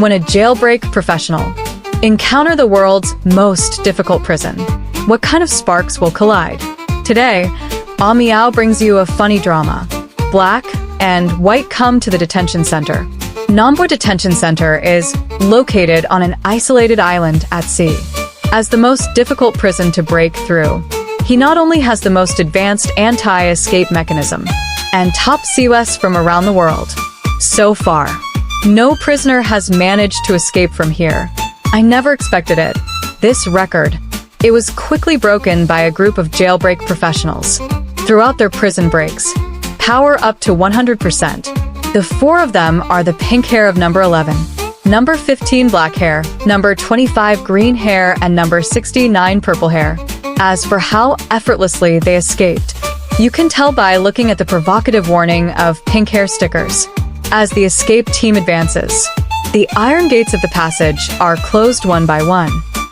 when a jailbreak professional. Encounter the world's most difficult prison. What kind of sparks will collide? Today, Ah Meow brings you a funny drama. Black and white come to the detention center. Nambo Detention Center is located on an isolated island at sea. As the most difficult prison to break through, he not only has the most advanced anti-escape mechanism and top COS from around the world. So far, no prisoner has managed to escape from here. I never expected it. This record, it was quickly broken by a group of jailbreak professionals. Throughout their prison breaks, power up to 100%. The four of them are the pink hair of number 11, number 15 black hair, number 25 green hair, and number 69 purple hair. As for how effortlessly they escaped, you can tell by looking at the provocative warning of pink hair stickers. As the escape team advances, the iron gates of the passage are closed one by one.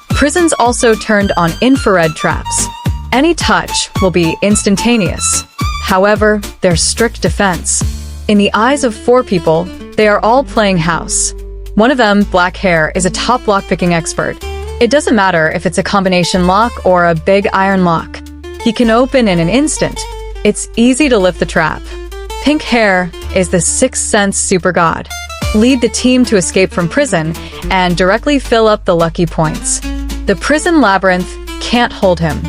Prisons also turned on infrared traps. Any touch will be instantaneous. However, there's strict defense. In the eyes of four people, they are all playing house. One of them, black hair, is a top lockpicking expert. It doesn't matter if it's a combination lock or a big iron lock. He can open in an instant. It's easy to lift the trap. Pink hair is the sixth sense super god. Lead the team to escape from prison and directly fill up the lucky points. The prison labyrinth can't hold him.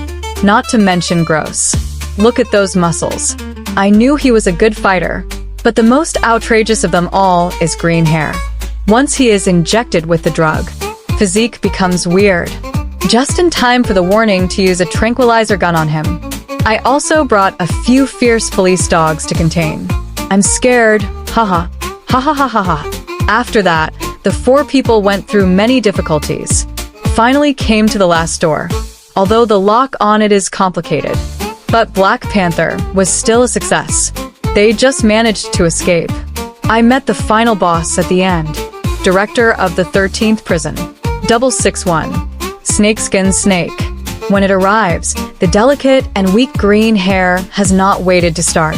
Not to mention gross. Look at those muscles. I knew he was a good fighter, but the most outrageous of them all is green hair. Once he is injected with the drug, physique becomes weird. Just in time for the warning to use a tranquilizer gun on him. I also brought a few fierce police dogs to contain. I'm scared, haha, ha ha ha ha ha. After that, the four people went through many difficulties. Finally came to the last door, although the lock on it is complicated. But Black Panther was still a success. They just managed to escape. I met the final boss at the end, director of the 13th prison, 661, Snakeskin Snake. When it arrives, the delicate and weak green hair has not waited to start.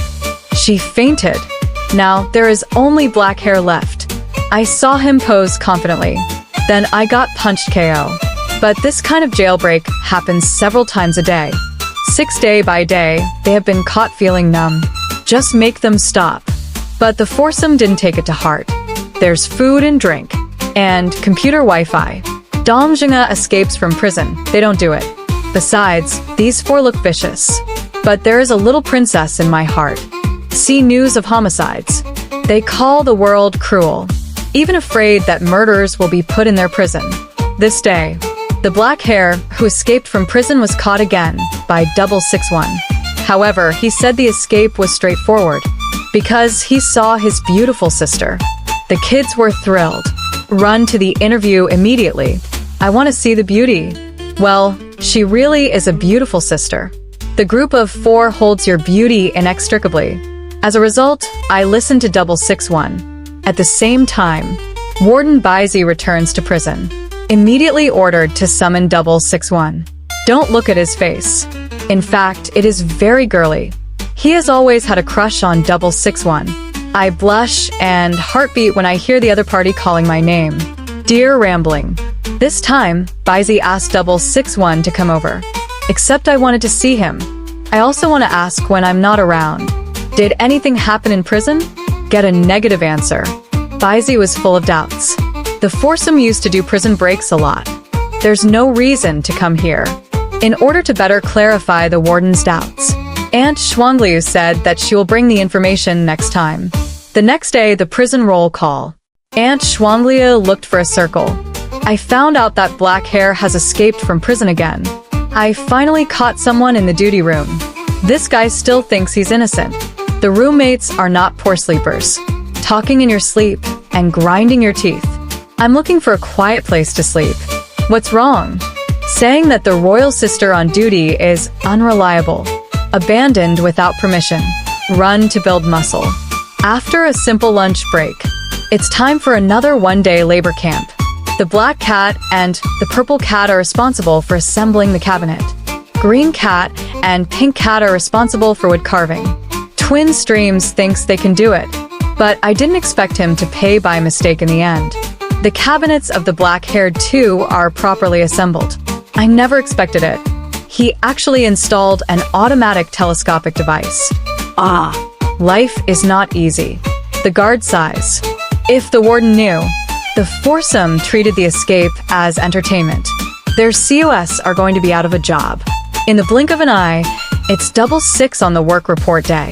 She fainted. Now there is only black hair left. I saw him pose confidently. Then I got punched KO. But this kind of jailbreak happens several times a day. 6 day by day, they have been caught feeling numb. Just make them stop. But the foursome didn't take it to heart. There's food and drink, and computer Wi-Fi. Dong Jinga escapes from prison. They don't do it. Besides, these four look vicious. But there is a little princess in my heart. See news of homicides. They call the world cruel, even afraid that murderers will be put in their prison. This day, the black hair who escaped from prison was caught again by 661. However, he said the escape was straightforward because he saw his beautiful sister. The kids were thrilled. Run to the interview immediately. I want to see the beauty. Well, she really is a beautiful sister. The group of four holds your beauty inextricably. As a result, I listened to 661. At the same time, Warden Baizi returns to prison. Immediately ordered to summon 661. Don't look at his face. In fact, it is very girly. He has always had a crush on 661. I blush and heartbeat when I hear the other party calling my name. Dear Rambling. This time, Baizi asked 661 to come over. Except I wanted to see him. I also want to ask when I'm not around. Did anything happen in prison? Get a negative answer. Baizi was full of doubts. The foursome used to do prison breaks a lot. There's no reason to come here. In order to better clarify the warden's doubts, Aunt Shuangliu said that she will bring the information next time. The next day, the prison roll call. Aunt Shuangliu looked for a circle. I found out that black hair has escaped from prison again. I finally caught someone in the duty room. This guy still thinks he's innocent. The roommates are not poor sleepers. Talking in your sleep and grinding your teeth. I'm looking for a quiet place to sleep. What's wrong? Saying that the royal sister on duty is unreliable. Abandoned without permission. Run to build muscle. After a simple lunch break, it's time for another one-day labor camp. The black cat and the purple cat are responsible for assembling the cabinet. Green cat and pink cat are responsible for wood carving. Twin Streams thinks they can do it, but I didn't expect him to pay by mistake in the end. The cabinets of the black-haired two are properly assembled. I never expected it. He actually installed an automatic telescopic device. Life is not easy. The guard sighs. If the warden knew, the foursome treated the escape as entertainment. Their COS are going to be out of a job. In the blink of an eye, it's 6:66 on the work report day.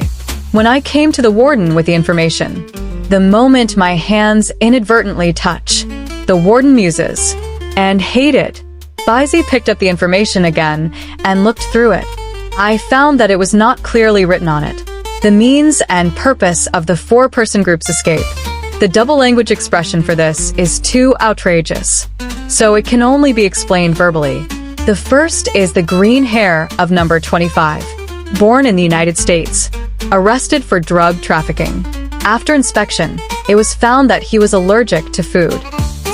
When I came to the warden with the information, the moment my hands inadvertently touch, the warden muses, and hate it. Baizi picked up the information again and looked through it. I found that it was not clearly written on it. The means and purpose of the four-person group's escape. The double language expression for this is too outrageous, so it can only be explained verbally. The first is the green hair of number 25, born in the United States, arrested for drug trafficking. After inspection, it was found that he was allergic to food,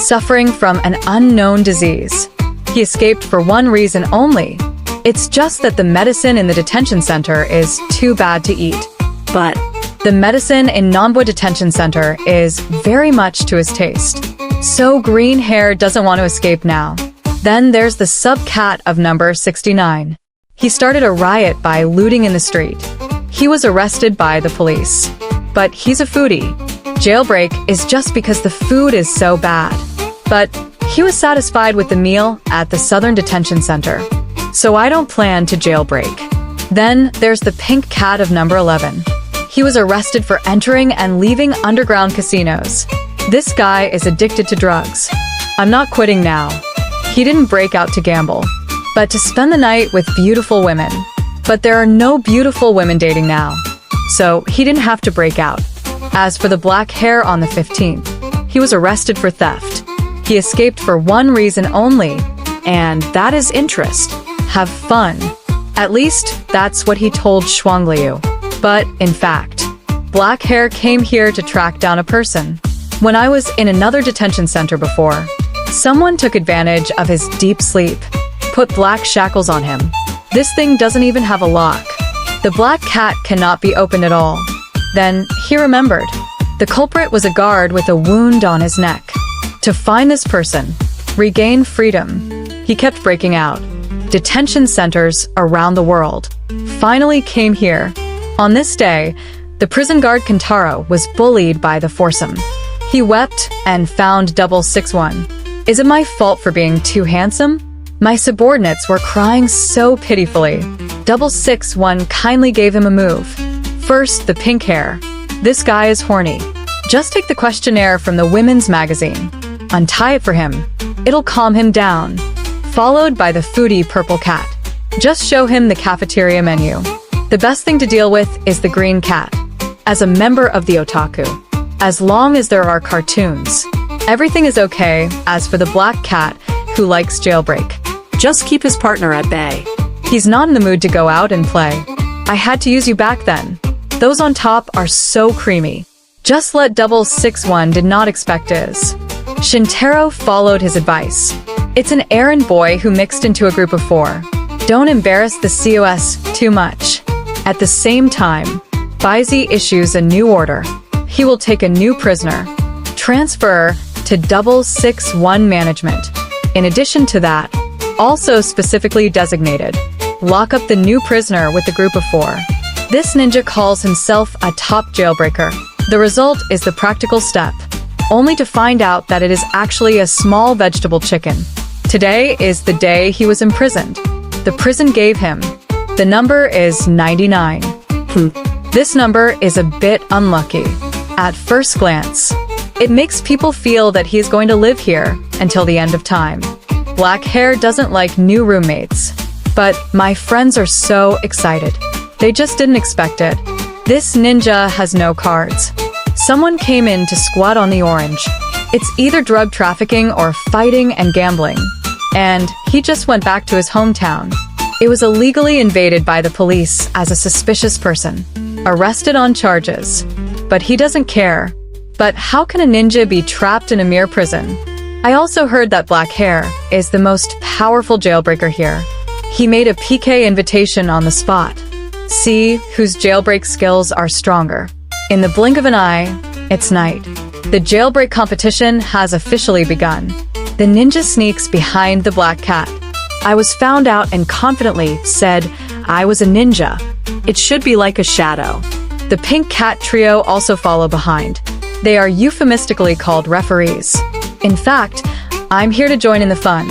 suffering from an unknown disease. He escaped for one reason only. It's just that the medicine in the detention center is too bad to eat. But the medicine in Nambo Detention Center is very much to his taste. So green hair doesn't want to escape now. Then there's the sub-cat of number 69. He started a riot by looting in the street. He was arrested by the police. But he's a foodie. Jailbreak is just because the food is so bad. But he was satisfied with the meal at the Southern Detention Center. So I don't plan to jailbreak. Then there's the pink cat of number 11. He was arrested for entering and leaving underground casinos. This guy is addicted to drugs. I'm not quitting now. He didn't break out to gamble, but to spend the night with beautiful women. But there are no beautiful women dating now. So he didn't have to break out. As for the black hair on the 15th, he was arrested for theft. He escaped for one reason only, and that is interest. Have fun. At least, that's what he told Shuangliu. But, in fact, black hair came here to track down a person. When I was in another detention center before, someone took advantage of his deep sleep, put black shackles on him. This thing doesn't even have a lock. The black cat cannot be opened at all. Then, he remembered. The culprit was a guard with a wound on his neck. To find this person, regain freedom, he kept breaking out. Detention centers around the world finally came here. On this day, the prison guard Kentaro was bullied by the foursome. He wept and found 661. Is it my fault for being too handsome? My subordinates were crying so pitifully. 661 kindly gave him a move. First, the pink hair. This guy is horny. Just take the questionnaire from the women's magazine. Untie it for him. It'll calm him down. Followed by the foodie purple cat. Just show him the cafeteria menu. The best thing to deal with is the green cat. As a member of the otaku, as long as there are cartoons, everything is okay. As for the black cat, who likes jailbreak, just keep his partner at bay. He's not in the mood to go out and play. I had to use you back then. Those on top are so creamy. Just let 661 did not expect is. Shintaro followed his advice. It's an errand boy who mixed into a group of 4. Don't embarrass the COS too much. At the same time, Baizi issues a new order. He will take a new prisoner. Transfer to 661 management. In addition to that, also specifically designated, lock up the new prisoner with the group of 4. This ninja calls himself a top jailbreaker. The result is the practical step, only to find out that it is actually a small vegetable chicken. Today is the day he was imprisoned. The prison gave him. The number is 99. This number is a bit unlucky. At first glance, it makes people feel that he is going to live here until the end of time. Black hair doesn't like new roommates. But my friends are so excited. They just didn't expect it. This ninja has no cards. Someone came in to squat on the orange. It's either drug trafficking or fighting and gambling. And he just went back to his hometown. It was illegally invaded by the police as a suspicious person. Arrested on charges. But he doesn't care. But how can a ninja be trapped in a mere prison? I also heard that black hair is the most powerful jailbreaker here. He made a PK invitation on the spot. See whose jailbreak skills are stronger. In the blink of an eye, it's night. The jailbreak competition has officially begun. The ninja sneaks behind the black cat. I was found out and confidently said I was a ninja. It should be like a shadow. The pink cat trio also follow behind. They are euphemistically called referees. In fact, I'm here to join in the fun.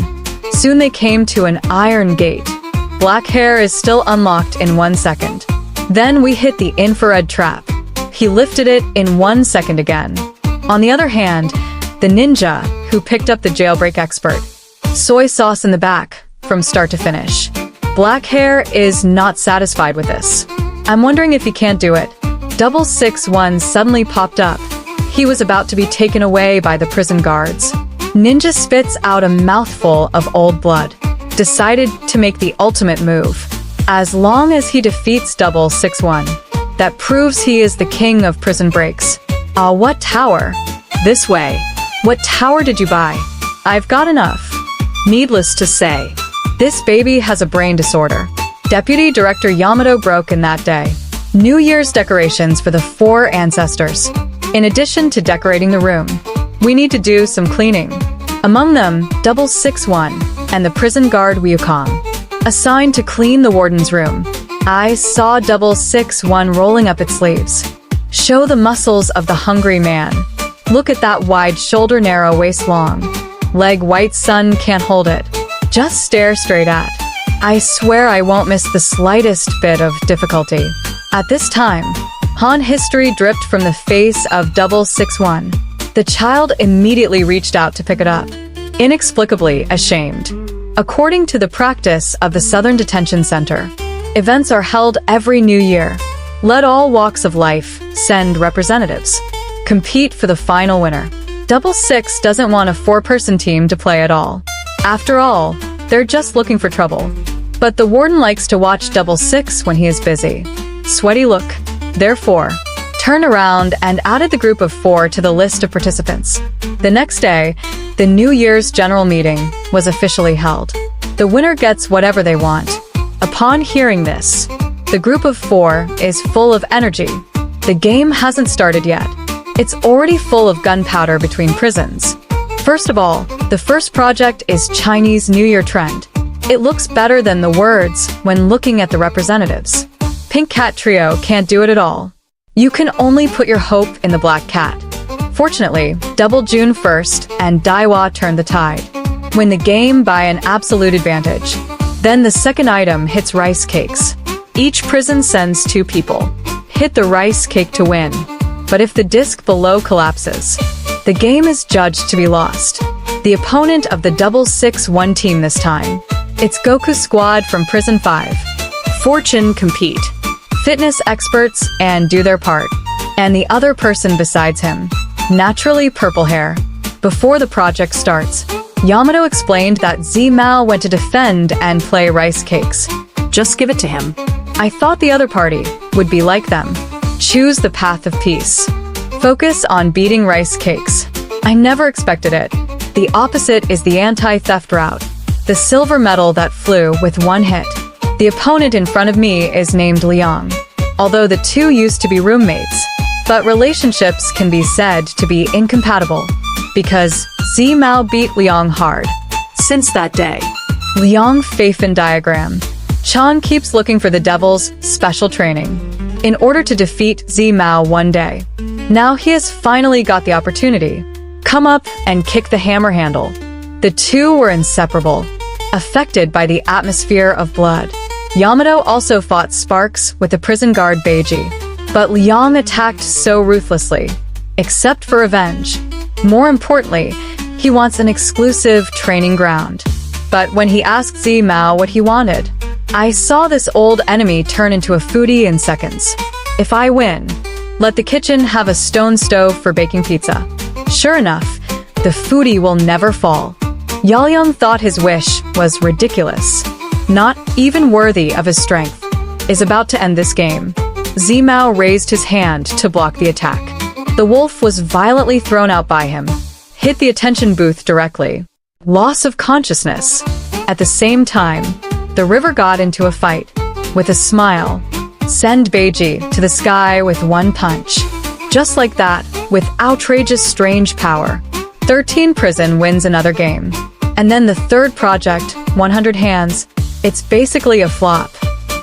Soon they came to an iron gate. Black hair is still unlocked in 1 second. Then we hit the infrared trap. He lifted it in 1 second again. On the other hand, the ninja, who picked up the jailbreak expert, soy sauce in the back, from start to finish. Black hair is not satisfied with this. I'm wondering if he can't do it. 661 suddenly popped up. He was about to be taken away by the prison guards. Ninja spits out a mouthful of old blood. Decided to make the ultimate move. As long as he defeats 661, that proves he is the king of prison breaks. What tower? This way. What tower did you buy? I've got enough. Needless to say, this baby has a brain disorder. Deputy Director Yamato broke in that day. New Year's decorations for the 4 ancestors. In addition to decorating the room, we need to do some cleaning. Among them, 661 and the prison guard Ryukong, assigned to clean the warden's room. I saw 661 rolling up its sleeves. Show the muscles of the hungry man. Look at that wide shoulder, narrow waist, long leg, white sun can't hold it. Just stare straight at. I swear I won't miss the slightest bit of difficulty. At this time, Han history dripped from the face of 661. The child immediately reached out to pick it up, inexplicably ashamed. According to the practice of the Southern Detention Center, events are held every new year. Let all walks of life send representatives. Compete for the final winner. 666 doesn't want a 4-person team to play at all. After all, they're just looking for trouble. But the warden likes to watch 666 when he is busy. Sweaty look. Therefore, turned around and added the group of 4 to the list of participants. The next day, the New Year's general meeting was officially held. The winner gets whatever they want. Upon hearing this, the group of 4 is full of energy. The game hasn't started yet. It's already full of gunpowder between prisons. First of all, the first project is Chinese New Year trend. It looks better than the words when looking at the representatives. Pink Cat Trio can't do it at all. You can only put your hope in the Black Cat. Fortunately, Double June 1st and Daiwa turned the tide. Win the game by an absolute advantage. Then the second item hits rice cakes. Each prison sends 2 people. Hit the rice cake to win. But if the disc below collapses, the game is judged to be lost. The opponent of the 661 team this time, it's Goku Squad from Prison 5. Fortune compete. Fitness experts and do their part. And the other person besides him, naturally purple hair. Before the project starts, Yamato explained that Z-Mao went to defend and play rice cakes. Just give it to him. I thought the other party would be like them. Choose the path of peace. Focus on beating rice cakes. I never expected it. The opposite is the anti-theft route. The silver medal that flew with 1 hit. The opponent in front of me is named Liang. Although the 2 used to be roommates, but relationships can be said to be incompatible, because Z-Mao beat Liang hard. Since that day, Liang Faifin diagram. Chan keeps looking for the devil's special training in order to defeat Z-Mao one day. Now he has finally got the opportunity. Come up and kick the hammer handle. The 2 were inseparable, affected by the atmosphere of blood. Yamato also fought Sparks with the prison guard Beiji, but Liang attacked so ruthlessly, except for revenge. More importantly, he wants an exclusive training ground. But when he asked Z-Mao what he wanted, I saw this old enemy turn into a foodie in seconds. If I win, let the kitchen have a stone stove for baking pizza. Sure enough, the foodie will never fall. Yaoyang thought his wish was ridiculous, not even worthy of his strength, is about to end this game. Z-Mao raised his hand to block the attack. The wolf was violently thrown out by him, hit the attention booth directly. Loss of consciousness. At the same time, the river got into a fight. With a smile, send Beiji to the sky with 1 punch. Just like that, with outrageous strange power, 13 Prison wins another game. And then the third project, 100 Hands, it's basically a flop.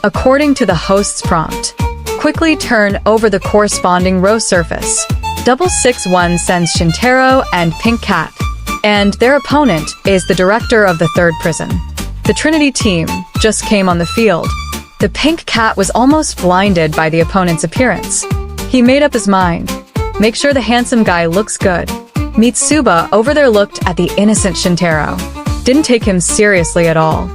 According to the host's prompt, quickly turn over the corresponding row surface. 661 sends Shintaro and Pink Cat, and their opponent is the director of the third prison. The Trinity team just came on the field. The Pink Cat was almost blinded by the opponent's appearance. He made up his mind. Make sure the handsome guy looks good. Mitsuba over there looked at the innocent Shintaro. Didn't take him seriously at all.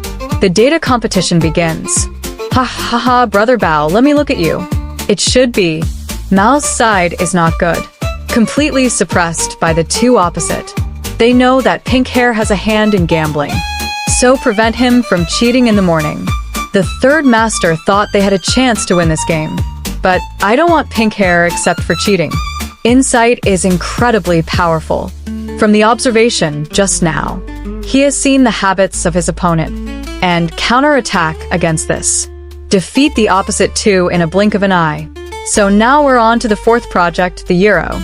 The data competition begins. Ha ha ha, brother Bao, let me look at you. It should be. Mao's side is not good. Completely suppressed by the two opposite. They know that Pink Hair has a hand in gambling, so prevent him from cheating in the morning. The third master thought they had a chance to win this game, but I don't want Pink Hair except for cheating. Insight is incredibly powerful. From the observation just now, he has seen the habits of his opponent and counterattack against this. Defeat the opposite two in a blink of an eye. So now we're on to the fourth project, the Euro.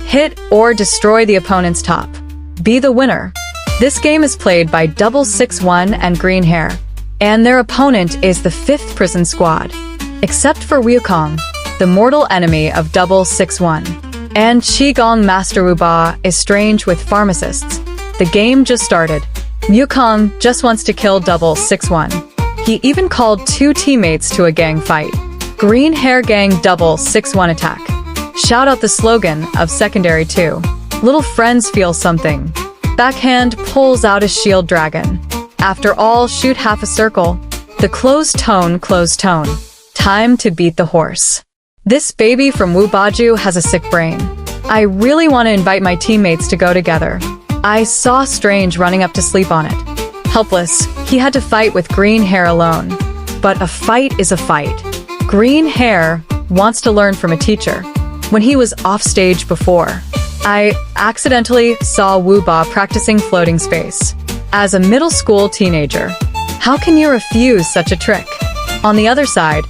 Hit or destroy the opponent's top. Be the winner. This game is played by 661 and Green Hair, and their opponent is the fifth prison squad. Except for Wukong, the mortal enemy of 661. And Qigong Master Wu Ba is strange with pharmacists. The game just started. Wukong just wants to kill 661. He even called two teammates to a gang fight. Green Hair Gang 661 attack. Shout out the slogan of Secondary 2. Little friends feel something. Backhand pulls out a shield dragon. After all, shoot half a circle. The closed tone. Time to beat the horse. This baby from Wu Baju has a sick brain. I really want to invite my teammates to go together. I saw Strange running up to sleep on it. Helpless, he had to fight with Green Hair alone. But a fight is a fight. Green Hair wants to learn from a teacher. When he was off stage before, I accidentally saw Wu Ba practicing floating space. As a middle school teenager, how can you refuse such a trick? On the other side,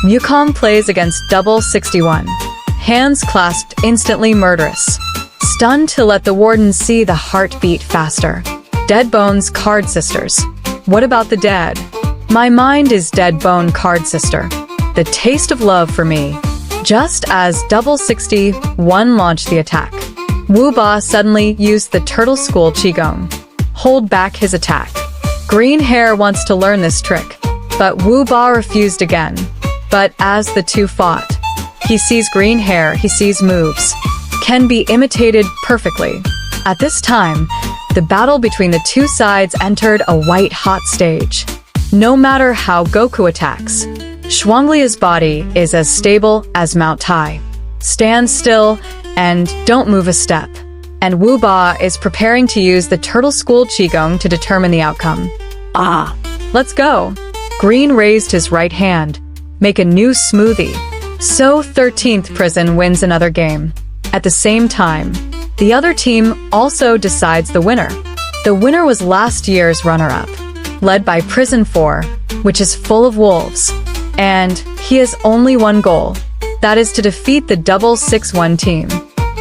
Wukong plays against 661. Hands clasped, instantly murderous. Stunned to let the warden see the heartbeat faster. Dead Bones Card Sisters. What about the dead? My mind is Dead Bone Card Sister. The taste of love for me. Just as 661 launched the attack, Wu Ba suddenly used the Turtle School Qigong. Hold back his attack. Green Hair wants to learn this trick, but Wu Ba refused again. But as the two fought, he sees Green Hair, he sees moves. Can be imitated perfectly. At this time, the battle between the two sides entered a white-hot stage. No matter how Goku attacks, Shuanglia's body is as stable as Mount Tai. Stand still and don't move a step. And Wu Ba is preparing to use the Turtle School Qigong to determine the outcome. Ah, let's go. Green raised his right hand. Make a new smoothie. So 13th Prison wins another game. At the same time, the other team also decides the winner. The winner was last year's runner-up, led by Prison 4, which is full of wolves. And he has only one goal. That is to defeat the 661 team.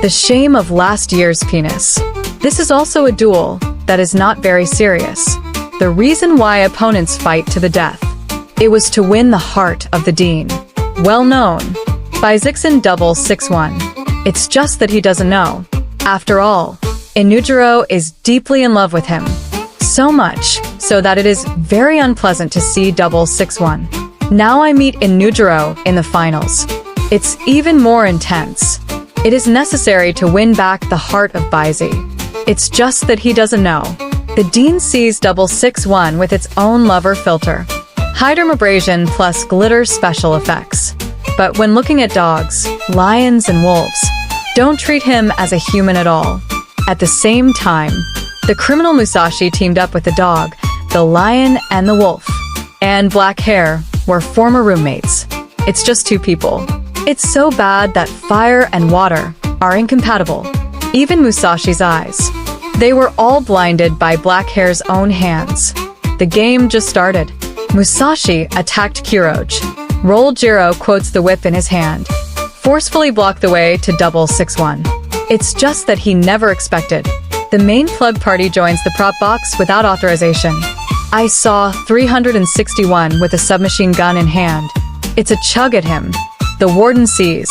The shame of last year's penis. This is also a duel that is not very serious. The reason why opponents fight to the death. It was to win the heart of the Dean. Well known by Zixin 661. It's just that he doesn't know. After all, Inujiro is deeply in love with him. So much so that it is very unpleasant to see 661. Now I meet Inujiro in the finals. It's even more intense. It is necessary to win back the heart of Baizi. It's just that he doesn't know. The Dean sees 661 with its own lover filter. Hydromabrasion plus glitter special effects. But when looking at dogs, lions and wolves, don't treat him as a human at all. At the same time, the criminal Musashi teamed up with the dog, the lion and the wolf. And Black Hair were former roommates. It's just two people. It's so bad that fire and water are incompatible. Even Musashi's eyes. They were all blinded by Black Hair's own hands. The game just started. Musashi attacked Kiroj. Roll Jiro quotes the whip in his hand. forcefully block the way to 661. It's just that he never expected. The main plug party joins the prop box without authorization. I saw 361 with a submachine gun in hand. It's a chug at him. The warden sees.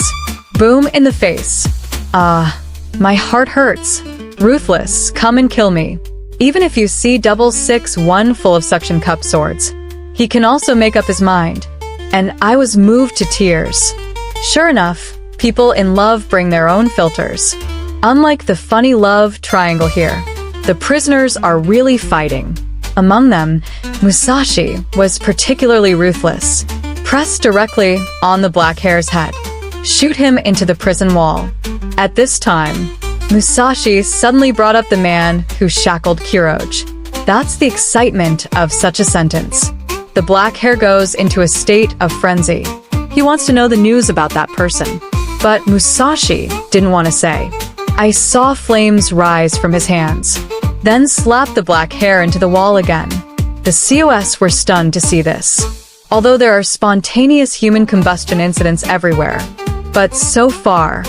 Boom in the face. My heart hurts. Ruthless, come and kill me. Even if you see 661 full of suction cup swords, he can also make up his mind. And I was moved to tears. Sure enough, people in love bring their own filters. Unlike the funny love triangle here, the prisoners are really fighting. Among them, Musashi was particularly ruthless. Press directly on the black hare's head. Shoot him into the prison wall. At this time, Musashi suddenly brought up the man who shackled Kiroj. That's the excitement of such a sentence. The black hair goes into a state of frenzy. He wants to know the news about that person. But Musashi didn't want to say. I saw flames rise from his hands, then slapped the black hair into the wall again. The COS were stunned to see this. Although there are spontaneous human combustion incidents everywhere, but so far,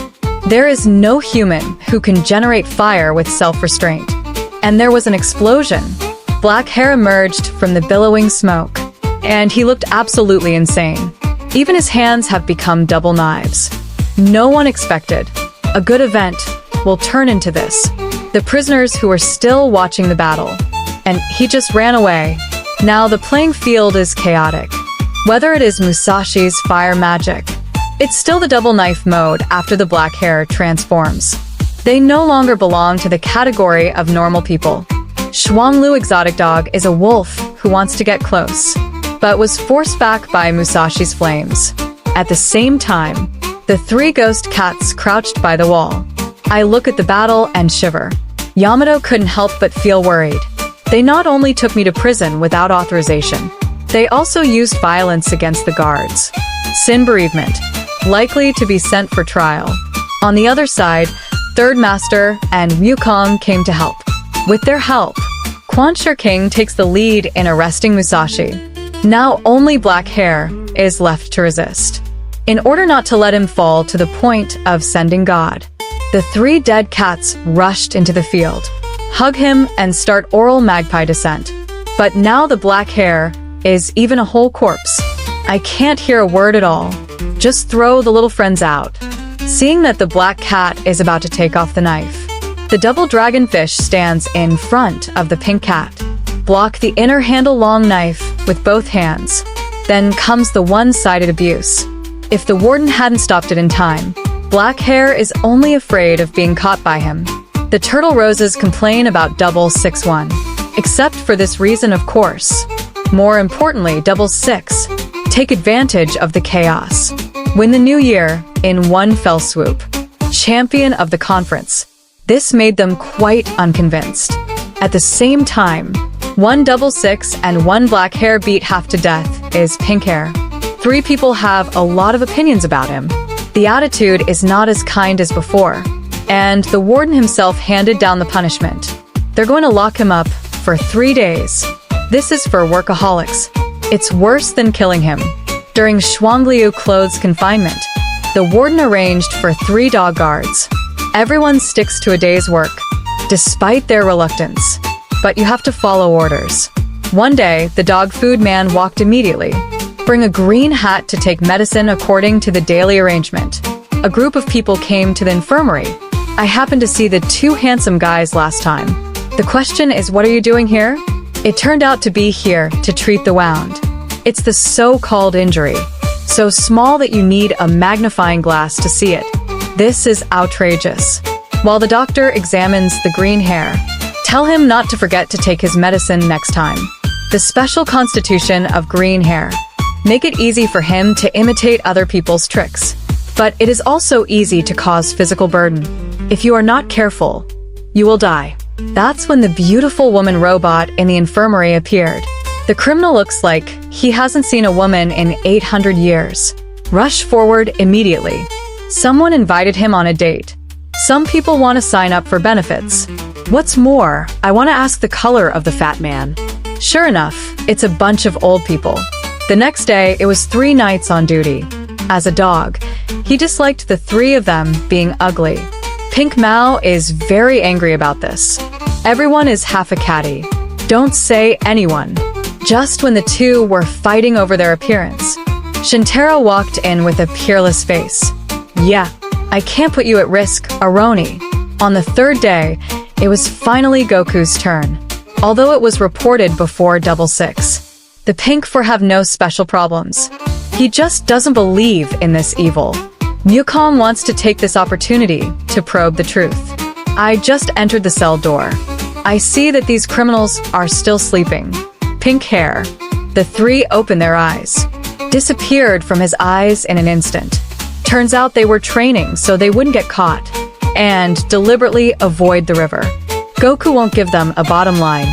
there is no human who can generate fire with self-restraint. And there was an explosion. Black hair emerged from the billowing smoke, and he looked absolutely insane. Even his hands have become double knives. No one expected. A good event will turn into this. The prisoners who were still watching the battle. And he just ran away. Now the playing field is chaotic. Whether it is Musashi's fire magic, it's still the double knife mode after the black hair transforms. They no longer belong to the category of normal people. Shuanglu Exotic Dog is a wolf who wants to get close, but was forced back by Musashi's flames. At the same time, the three ghost cats crouched by the wall. I look at the battle and shiver. Yamato couldn't help but feel worried. They not only took me to prison without authorization, they also used violence against the guards. Sin bereavement, likely to be sent for trial. On the other side, Third Master and Wukong came to help. With their help, Quan Shi King takes the lead in arresting Musashi. Now only black hair is left to resist. In order not to let him fall to the point of sending God, the three dead cats rushed into the field, hug him and start oral magpie descent. But now the black hair is even a whole corpse. I can't hear a word at all. Just throw the little friends out. Seeing that the black cat is about to take off the knife, the double dragonfish stands in front of the pink cat. Block the inner handle long knife with both hands. Then comes the one-sided abuse. If the warden hadn't stopped it in time, black hair is only afraid of being caught by him. The turtle roses complain about 661. Except for this reason, of course. More importantly, 666. Take advantage of the chaos. Win the new year in one fell swoop. Champion of the conference. This made them quite unconvinced. At the same time, 166 and one black hair beat half to death is pink hair. Three people have a lot of opinions about him. The attitude is not as kind as before, and the warden himself handed down the punishment. They're going to lock him up for 3 days. This is for workaholics. It's worse than killing him. During Shuangliu clothes confinement, the warden arranged for 3 dog guards. Everyone sticks to a day's work, despite their reluctance. But you have to follow orders. One day, the dog food man walked immediately. Bring a green hat to take medicine according to the daily arrangement. A group of people came to the infirmary. I happened to see the 2 handsome guys last time. The question is, what are you doing here? It turned out to be here to treat the wound. It's the so-called injury, so small that you need a magnifying glass to see it. This is outrageous. While the doctor examines the green hair, tell him not to forget to take his medicine next time. The special constitution of green hair. Make it easy for him to imitate other people's tricks. But it is also easy to cause physical burden. If you are not careful, you will die. That's when the beautiful woman robot in the infirmary appeared. The criminal looks like he hasn't seen a woman in 800 years. Rush forward immediately. Someone invited him on a date. Some people want to sign up for benefits. What's more, I want to ask the color of the fat man. Sure enough, it's a bunch of old people. The next day, it was 3 nights on duty. As a dog, he disliked the three of them being ugly. Pink Mao is very angry about this. Everyone is half a catty. Don't say anyone. Just when the two were fighting over their appearance, Shintaro walked in with a peerless face. Yeah, I can't put you at risk, Aroni. On the third day, it was finally Goku's turn. Although it was reported before Double Six, the Pink Four have no special problems. He just doesn't believe in this evil. Mukong wants to take this opportunity to probe the truth. I just entered the cell door. I see that these criminals are still sleeping. Pink hair. The three opened their eyes. Disappeared from his eyes in an instant. Turns out they were training so they wouldn't get caught. And deliberately avoid the river. Goku won't give them a bottom line.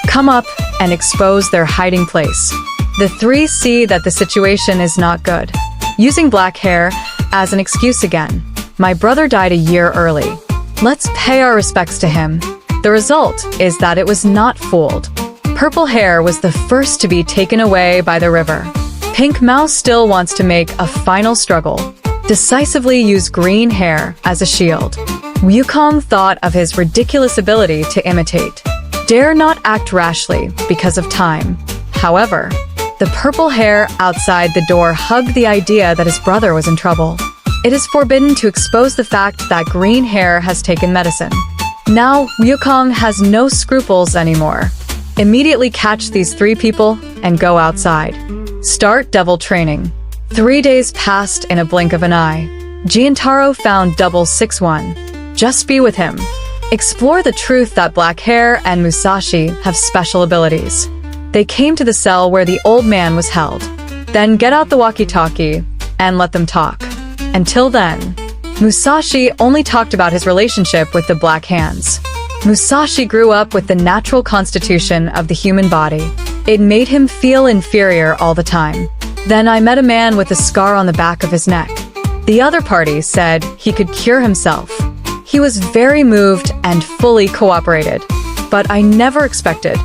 Come up and expose their hiding place. The three see that the situation is not good. Using black hair as an excuse again. My brother died a year early. Let's pay our respects to him. The result is that it was not fooled. Purple hair was the first to be taken away by the river. Pink Mao still wants to make a final struggle. Decisively use green hair as a shield. Wukong thought of his ridiculous ability to imitate. Dare not act rashly because of time. However, the purple hair outside the door hugged the idea that his brother was in trouble. It is forbidden to expose the fact that green hair has taken medicine. Now, Wukong has no scruples anymore. Immediately catch these three people and go outside. Start devil training. 3 days passed in a blink of an eye. Giantaro found 661. Just be with him. Explore the truth that black hair and Musashi have special abilities. They came to the cell where the old man was held. Then get out the walkie-talkie and let them talk. Until then, Musashi only talked about his relationship with the Black Hands. Musashi grew up with the natural constitution of the human body. It made him feel inferior all the time. Then I met a man with a scar on the back of his neck. The other party said he could cure himself. He was very moved and fully cooperated. But I never expected.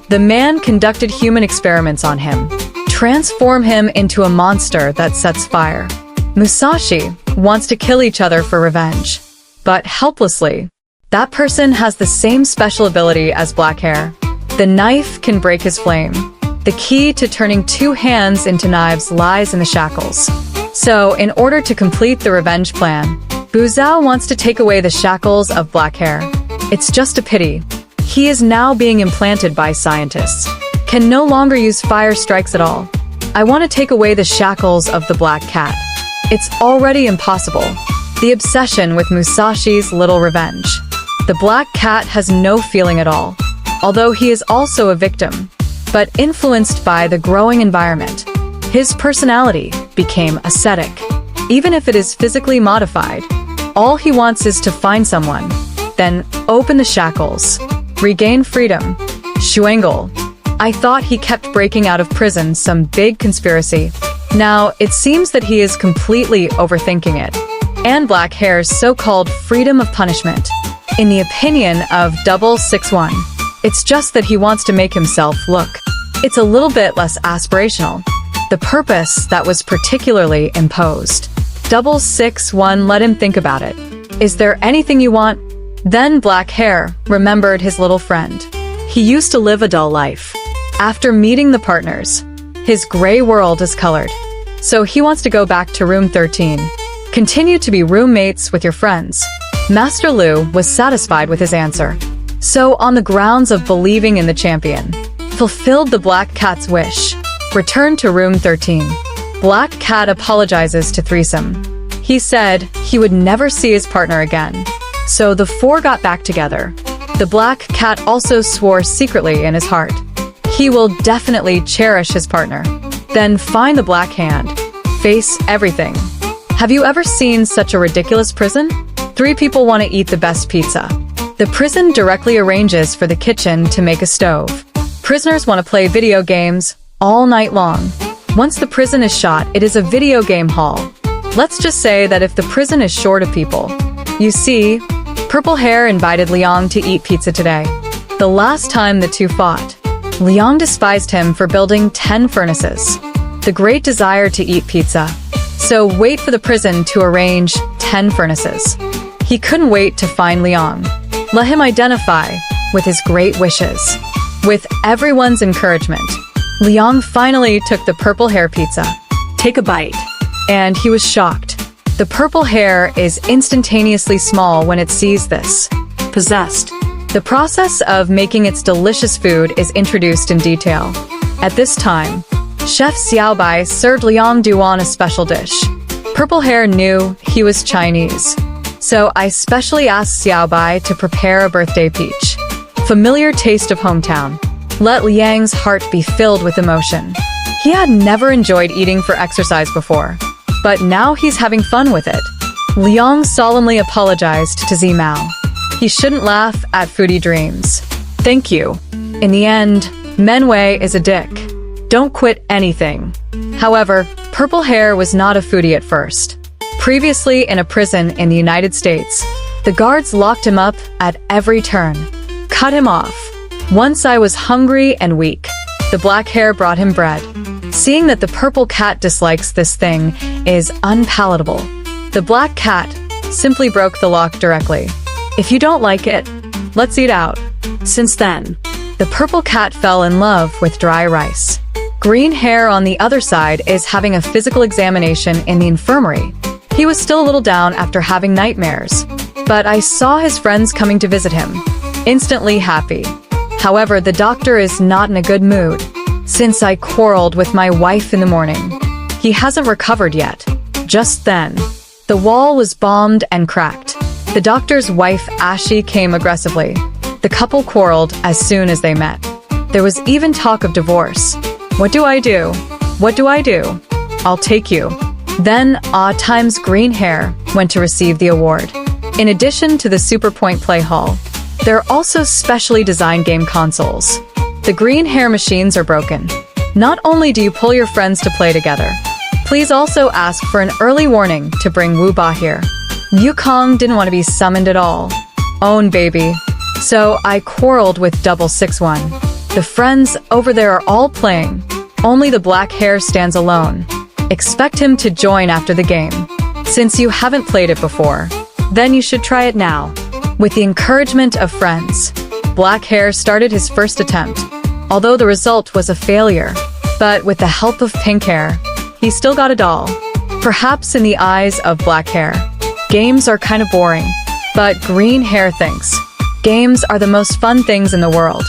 The man conducted human experiments on him. Transform him into a monster that sets fire. Musashi wants to kill each other for revenge. But helplessly. That person has the same special ability as black hair. The knife can break his flame. The key to turning two hands into knives lies in the shackles. So, in order to complete the revenge plan, Buzao wants to take away the shackles of black hair. It's just a pity. He is now being implanted by scientists. Can no longer use fire strikes at all. I want to take away the shackles of the black cat. It's already impossible. The obsession with Musashi's little revenge. The black cat has no feeling at all. Although he is also a victim, but influenced by the growing environment. His personality became ascetic. Even if it is physically modified, all he wants is to find someone, then open the shackles, regain freedom. Shuangle. I thought he kept breaking out of prison some big conspiracy. Now, it seems that he is completely overthinking it. And black hair's so-called freedom of punishment. In the opinion of 661, it's just that he wants to make himself look. It's a little bit less aspirational. The purpose that was particularly imposed. 661 let him think about it. Is there anything you want? Then black hair remembered his little friend. He used to live a dull life. After meeting the partners, his gray world is colored. So he wants to go back to room 13. Continue to be roommates with your friends. Master Lu was satisfied with his answer. So on the grounds of believing in the champion, fulfilled the Black Cat's wish. Returned to room 13. Black Cat apologizes to Threesome. He said he would never see his partner again. So the four got back together. The Black Cat also swore secretly in his heart. He will definitely cherish his partner. Then find the Black Hand. Face everything. Have you ever seen such a ridiculous prison? 3 people want to eat the best pizza. The prison directly arranges for the kitchen to make a stove. Prisoners want to play video games all night long. Once the prison is shot, it is a video game hall. Let's just say that if the prison is short of people. You see, Purple Hair invited Liang to eat pizza today. The last time the two fought, Liang despised him for building 10 furnaces. The great desire to eat pizza. So wait for the prison to arrange 10 furnaces. He couldn't wait to find Liang. Let him identify with his great wishes. With everyone's encouragement, Liang finally took the purple hair pizza. Take a bite. And he was shocked. The purple hair is instantaneously small when it sees this. Possessed. The process of making its delicious food is introduced in detail. At this time, Chef Xiaobai served Liang Duan a special dish. Purple hair knew he was Chinese, so I specially asked Xiaobai to prepare a birthday peach. Familiar taste of hometown. Let Liang's heart be filled with emotion. He had never enjoyed eating for exercise before, but now he's having fun with it. Liang solemnly apologized to Zimao. He shouldn't laugh at foodie dreams. Thank you. In the end, Menwei is a dick. Don't quit anything. However, purple hair was not a foodie at first. Previously in a prison in the United States, the guards locked him up at every turn. Cut him off. Once I was hungry and weak. The black hair brought him bread. Seeing that the purple cat dislikes this thing is unpalatable. The black cat simply broke the lock directly. If you don't like it, let's eat out. Since then, the purple cat fell in love with dry rice. Green hair on the other side is having a physical examination in the infirmary. He was still a little down after having nightmares, but I saw his friends coming to visit him. Instantly happy. However, the doctor is not in a good mood, since I quarreled with my wife in the morning. He hasn't recovered yet. Just then, the wall was bombed and cracked. The doctor's wife, Ashi, came aggressively. The couple quarreled as soon as they met. There was even talk of divorce. What do I do? What do I do? I'll take you. Then, Odd Time's green hair went to receive the award. In addition to the Super Point Play Hall, there are also specially designed game consoles. The green hair machines are broken. Not only do you pull your friends to play together, please also ask for an early warning to bring Wu Ba here. Yukong didn't want to be summoned at all. Own baby. So I quarreled with 661. The friends over there are all playing. Only the black hair stands alone. Expect him to join after the game. Since you haven't played it before, then you should try it now. With the encouragement of friends, black hair started his first attempt, although the result was a failure. But with the help of pink hair, he still got a doll. Perhaps in the eyes of black hair, games are kind of boring, but green hair thinks games are the most fun things in the world.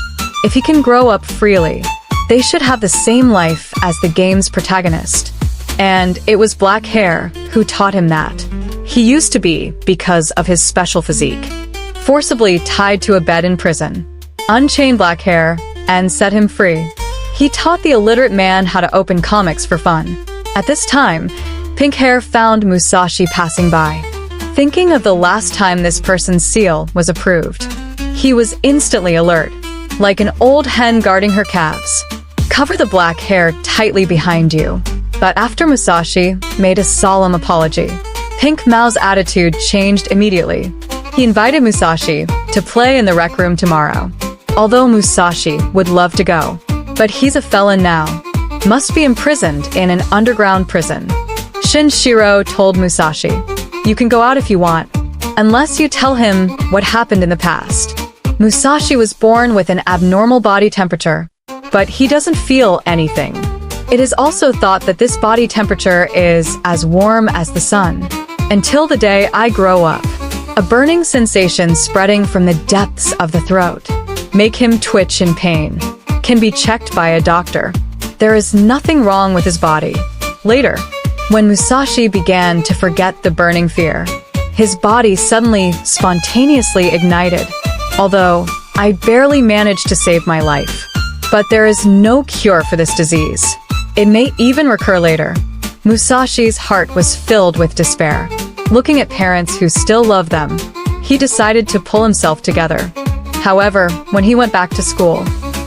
If he can grow up freely, they should have the same life as the game's protagonist. And it was black hair who taught him that. He used to be, because of his special physique, forcibly tied to a bed in prison. Unchain black hair and set him free. He taught the illiterate man how to open comics for fun. At this time, pink hair found Musashi passing by. Thinking of the last time this person's seal was approved, he was instantly alert, like an old hen guarding her calves. Cover the black hair tightly behind you. But after Musashi made a solemn apology, Pink Mao's attitude changed immediately. He invited Musashi to play in the rec room tomorrow. Although Musashi would love to go, but he's a felon now. Must be imprisoned in an underground prison. Shinshiro told Musashi, "You can go out if you want, unless you tell him what happened in the past." Musashi was born with an abnormal body temperature, but he doesn't feel anything. It is also thought that this body temperature is as warm as the sun. Until the day I grow up. A burning sensation spreading from the depths of the throat. Make him twitch in pain. Can be checked by a doctor. There is nothing wrong with his body. Later, when Musashi began to forget the burning fear, his body suddenly spontaneously ignited. Although, I barely managed to save my life. But there is no cure for this disease. It may even recur later. Musashi's heart was filled with despair. Looking at parents who still love them, he decided to pull himself together. However, when he went back to school,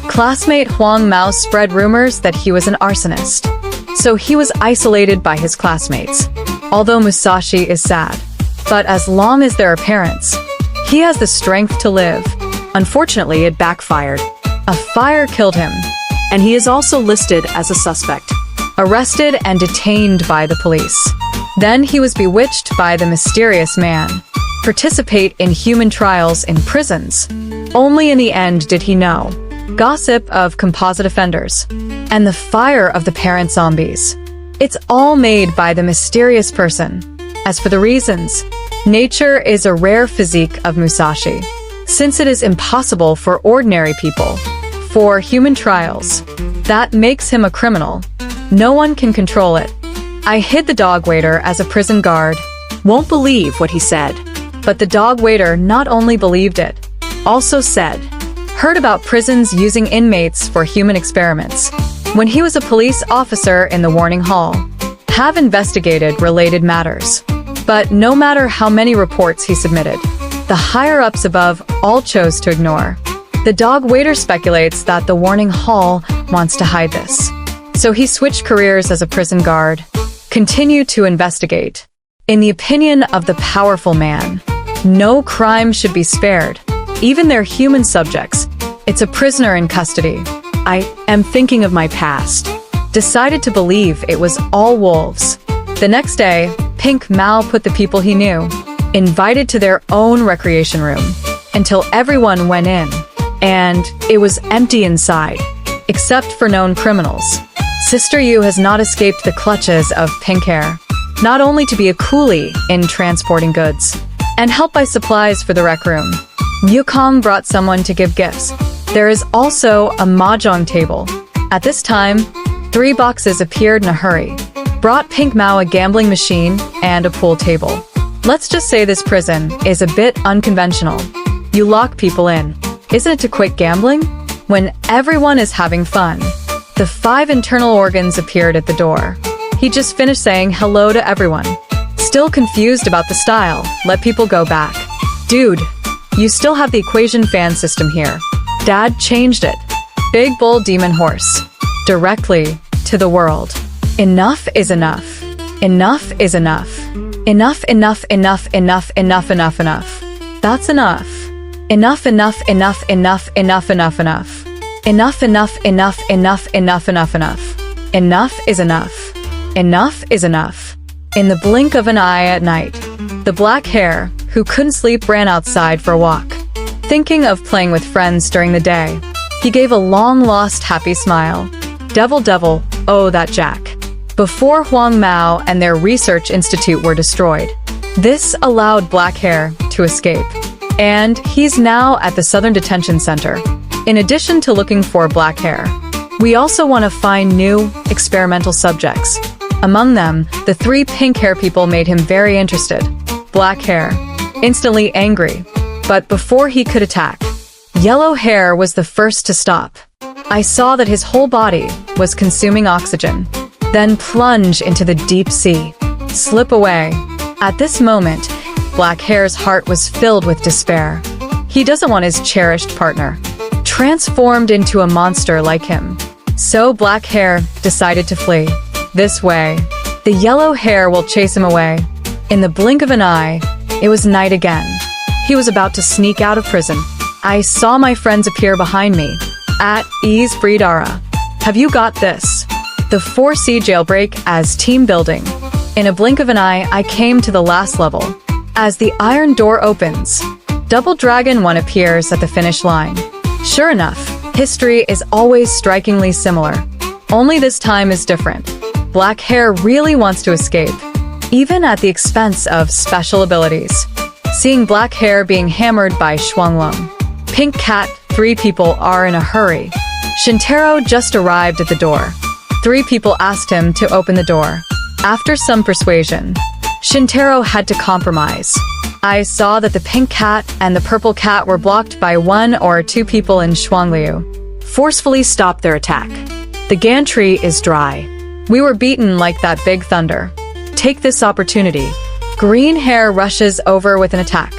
classmate Huang Mao spread rumors that he was an arsonist. So he was isolated by his classmates. Although Musashi is sad, but as long as there are parents, he has the strength to live. Unfortunately, it backfired. A fire killed him, and he is also listed as a suspect, arrested and detained by the police. Then he was bewitched by the mysterious man. Participate in human trials in prisons. Only in the end did he know. Gossip of composite offenders. And the fire of the parent zombies. It's all made by the mysterious person. As for the reasons, nature is a rare physique of Musashi. Since it is impossible for ordinary people, for human trials, that makes him a criminal. No one can control it. I hid the dog waiter as a prison guard. Won't believe what he said. But the dog waiter not only believed it, also said, heard about prisons using inmates for human experiments. When he was a police officer in the warning hall, have investigated related matters. But no matter how many reports he submitted, the higher-ups above all chose to ignore. The dog waiter speculates that the warning hall wants to hide this. So he switched careers as a prison guard, continued to investigate. In the opinion of the powerful man, no crime should be spared, even their human subjects. It's a prisoner in custody. I am thinking of my past. Decided to believe it was all wolves. The next day, Pink Mao put the people he knew, invited to their own recreation room, until everyone went in, and it was empty inside, except for known criminals. Sister Yu has not escaped the clutches of Pink Hair, not only to be a coolie in transporting goods, and help buy supplies for the rec room. Yukong brought someone to give gifts. There is also a mahjong table. At this time, 3 boxes appeared in a hurry, brought Pink Mao a gambling machine and a pool table. Let's just say this prison is a bit unconventional. You lock people in. Isn't it to quit gambling? When everyone is having fun. The 5 internal organs appeared at the door. He just finished saying hello to everyone. Still confused about the style, let people go back. Dude, you still have the equation fan system here. Dad changed it. Big bull demon horse. Directly to the world. Enough is enough. Enough is enough. Enough, enough, enough, enough, enough, enough, enough. That's enough. Enough, enough, enough, enough, enough, enough, enough. Enough, enough, enough, enough, enough, enough, enough. Enough is enough. Enough is enough. In the blink of an eye at night, the black hair, who couldn't sleep, ran outside for a walk. Thinking of playing with friends during the day, he gave a long-lost happy smile. Devil, devil, oh that Jack. Before Huang Mao and their research institute were destroyed, this allowed black hair to escape. And he's now at the Southern Detention Center. In addition to looking for black hair, we also want to find new, experimental subjects. Among them, the 3 pink hair people made him very interested. Black hair, instantly angry. But before he could attack, yellow hair was the first to stop. I saw that his whole body was consuming oxygen, then plunge into the deep sea, slip away. At this moment, black hair's heart was filled with despair. He doesn't want his cherished partner transformed into a monster like him. So black hair decided to flee. This way, the yellow hair will chase him away. In the blink of an eye, it was night again. He was about to sneak out of prison. I saw my friends appear behind me. At ease, Bridara. Have you got this? The 4C jailbreak as team building. In a blink of an eye, I came to the last level. As the iron door opens, Double Dragon 1 appears at the finish line. Sure enough, history is always strikingly similar. Only this time is different. Black hair really wants to escape, even at the expense of special abilities. Seeing black hair being hammered by Shuanglong. Pink Cat, 3 people are in a hurry. Shintaro just arrived at the door. 3 people asked him to open the door. After some persuasion, Shintaro had to compromise. I saw that the pink cat and the purple cat were blocked by 1 or 2 people in Shuangliu. Forcefully stopped their attack. The gantry is dry. We were beaten like that big thunder. Take this opportunity. Green hair rushes over with an attack.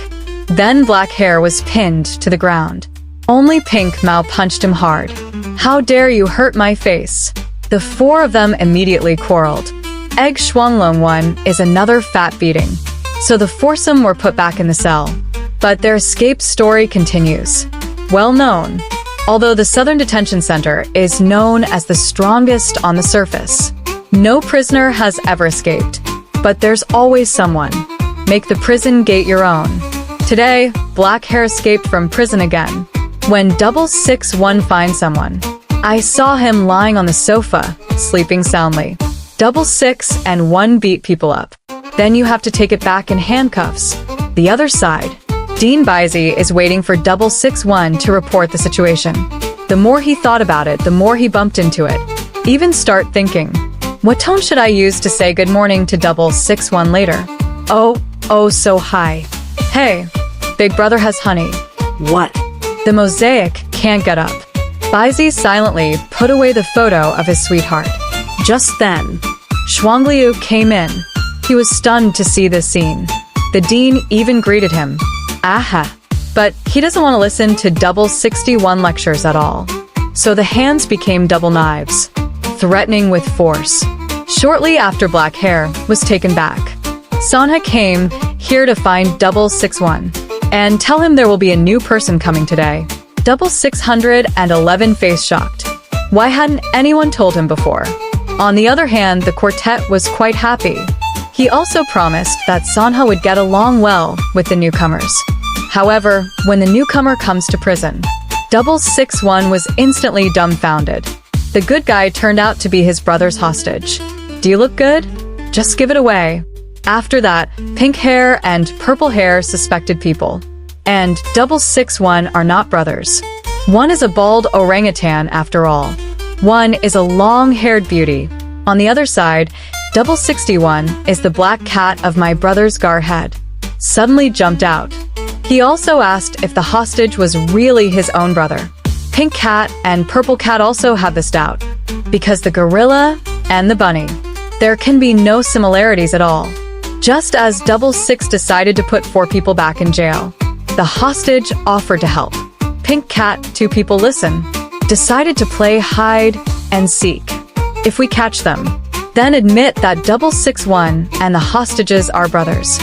Then black hair was pinned to the ground. Only Pink Mao punched him hard. How dare you hurt my face? The 4 of them immediately quarreled. Egg Shuanglong 1 is another fat beating. So the foursome were put back in the cell. But their escape story continues. Well known. Although the Southern Detention Center is known as the strongest on the surface, no prisoner has ever escaped. but there's always someone. Make the prison gate your own. Today, Black Hair escaped from prison again. When 661 finds someone, I saw him lying on the sofa, sleeping soundly. 661 beat people up. Then you have to take it back in handcuffs. The other side. Dean Bizey is waiting for 661 to report the situation. The more he thought about it, the more he bumped into it. Even start thinking, what tone should I use to say good morning to 661 later? Oh, so high. Hey, Big Brother has honey. What? The mosaic can't get up. Bizey silently put away the photo of his sweetheart. Just then, Shuangliu came in. He was stunned to see this scene. The dean even greeted him. Aha! But he doesn't want to listen to 661 lectures at all. So the hands became double knives, threatening with force. Shortly after Black Hair was taken back, Sanha came here to find 661 and tell him there will be a new person coming today. 611 face shocked. Why hadn't anyone told him before? On the other hand, the quartet was quite happy. He also promised that Sanha would get along well with the newcomers. However, when the newcomer comes to prison, 661 was instantly dumbfounded. The good guy turned out to be his brother's hostage. Do you look good? Just give it away. After that, Pink Hair and Purple Hair suspected people. And 661 are not brothers. One is a bald orangutan after all. One is a long-haired beauty. On the other side, 661 is the black cat of my brother's Garhead. Suddenly jumped out. He also asked if the hostage was really his own brother. Pink Cat and Purple Cat also have this doubt, because the gorilla and the bunny, there can be no similarities at all. Just as 66 decided to put 4 people back in jail, the hostage offered to help. Pink Cat, 2 people listen, decided to play hide and seek. If we catch them, then admit that 661 and the hostages are brothers.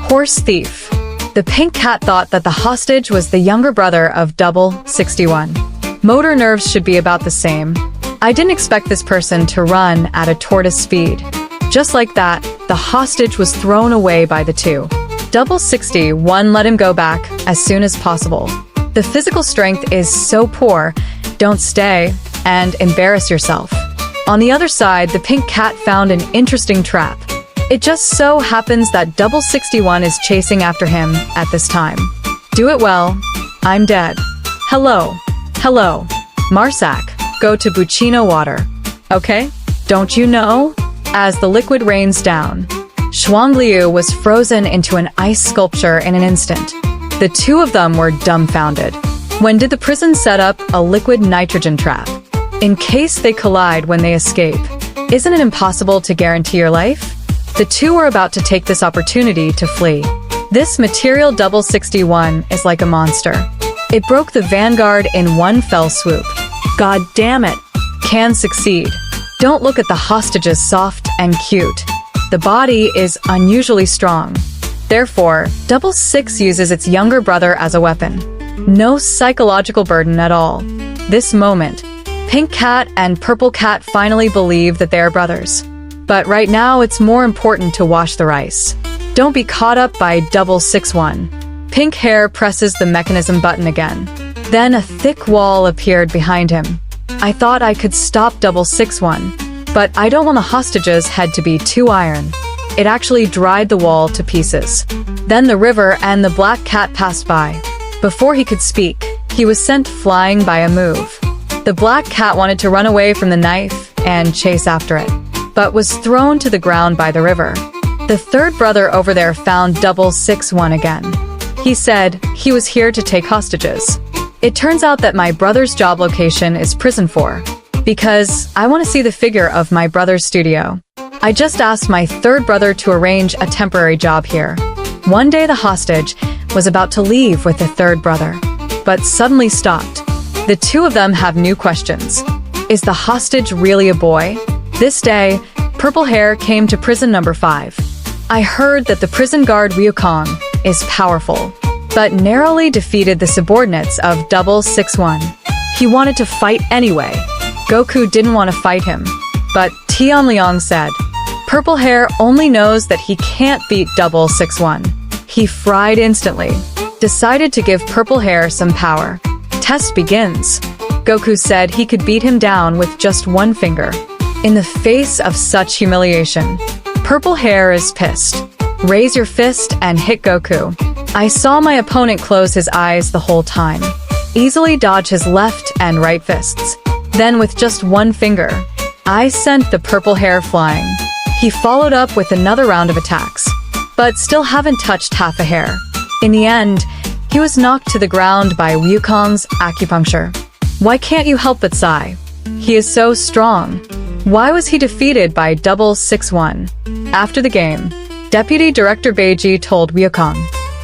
Horse thief. The Pink Cat thought that the hostage was the younger brother of 661. Motor nerves should be about the same. I didn't expect this person to run at a tortoise speed. Just like that, the hostage was thrown away by the 2. 661 let him go back as soon as possible. The physical strength is so poor, don't stay and embarrass yourself. On the other side, the Pink Cat found an interesting trap. It just so happens that 661 is chasing after him at this time. Do it well. I'm dead. Hello. Marsak, go to Buccino water. Okay? Don't you know? As the liquid rains down, Shuangliu was frozen into an ice sculpture in an instant. The 2 of them were dumbfounded. When did the prison set up a liquid nitrogen trap? In case they collide when they escape, isn't it impossible to guarantee your life? The 2 were about to take this opportunity to flee. This material 661 is like a monster. It broke the vanguard in one fell swoop. God damn it! Can succeed. Don't look at the hostages soft and cute. The body is unusually strong. Therefore, 66 uses its younger brother as a weapon. No psychological burden at all. This moment, Pink Cat and Purple Cat finally believe that they are brothers. But right now, it's more important to wash the rice. Don't be caught up by 661. Pink Hair presses the mechanism button again. Then a thick wall appeared behind him. I thought I could stop 661, but I don't want the hostages' head to be too iron. It actually dried the wall to pieces. Then the river and the black cat passed by. Before he could speak, he was sent flying by a move. The black cat wanted to run away from the knife and chase after it, but was thrown to the ground by the river. The 3rd brother over there found 661 again. He said he was here to take hostages. It turns out that my brother's job location is prison 4, because I want to see the figure of my brother's studio. I just asked my 3rd brother to arrange a temporary job here. One day the hostage was about to leave with the 3rd brother, but suddenly stopped. The 2 of them have new questions. Is the hostage really a boy? This day, Purple Hair came to prison number 5. I heard that the prison guard Ryukong is powerful, but narrowly defeated the subordinates of 661. He wanted to fight anyway. Goku didn't want to fight him, but Tianliang said, Purple Hair only knows that he can't beat 661. He fried instantly, decided to give Purple Hair some power. Test begins. Goku said he could beat him down with just one finger. In the face of such humiliation, Purple Hair is pissed. Raise your fist and hit Goku. I saw my opponent close his eyes the whole time. Easily dodge his left and right fists. Then with just one finger, I sent the Purple Hair flying. He followed up with another round of attacks, but still haven't touched half a hair. In the end, he was knocked to the ground by Wukong's acupuncture. Why can't you help but sigh? He is so strong. Why was he defeated by 661? After the game, Deputy Director Beiji told Wukong,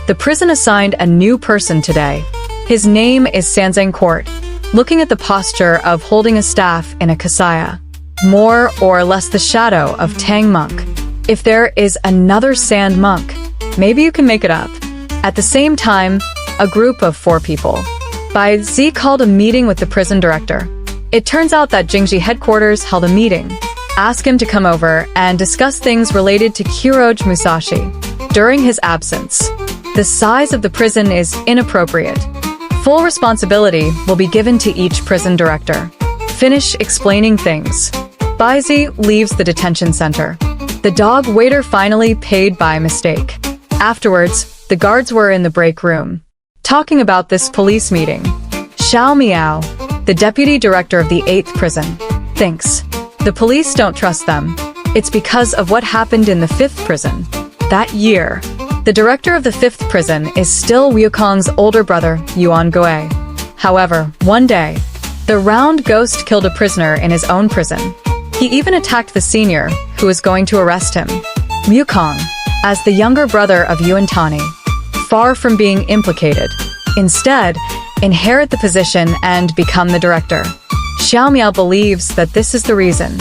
"The prison assigned a new person today. His name is Sanzang Court." Looking at the posture of holding a staff in a kasaya, more or less the shadow of Tang Monk. If there is another Sand Monk, maybe you can make it up. At the same time, a group of 4 people by Z called a meeting with the prison director. It turns out that Jingji headquarters held a meeting, asked him to come over and discuss things related to Kuroge Musashi. During his absence, the size of the prison is inappropriate. Full responsibility will be given to each prison director. Finish explaining things. Baizi leaves the detention center. The dog waiter finally paid by mistake. Afterwards, the guards were in the break room, talking about this police meeting. Xiao Miao, the deputy director of the 8th prison, thinks the police don't trust them. It's because of what happened in the 5th prison. That year, the director of the 5th prison is still Wukong's older brother, Yuan Goe. However, one day, the round ghost killed a prisoner in his own prison. He even attacked the senior, who was going to arrest him. Wukong, as the younger brother of Yuan Tani, far from being implicated, instead, inherit the position and become the director. Xiao Miao believes that this is the reason.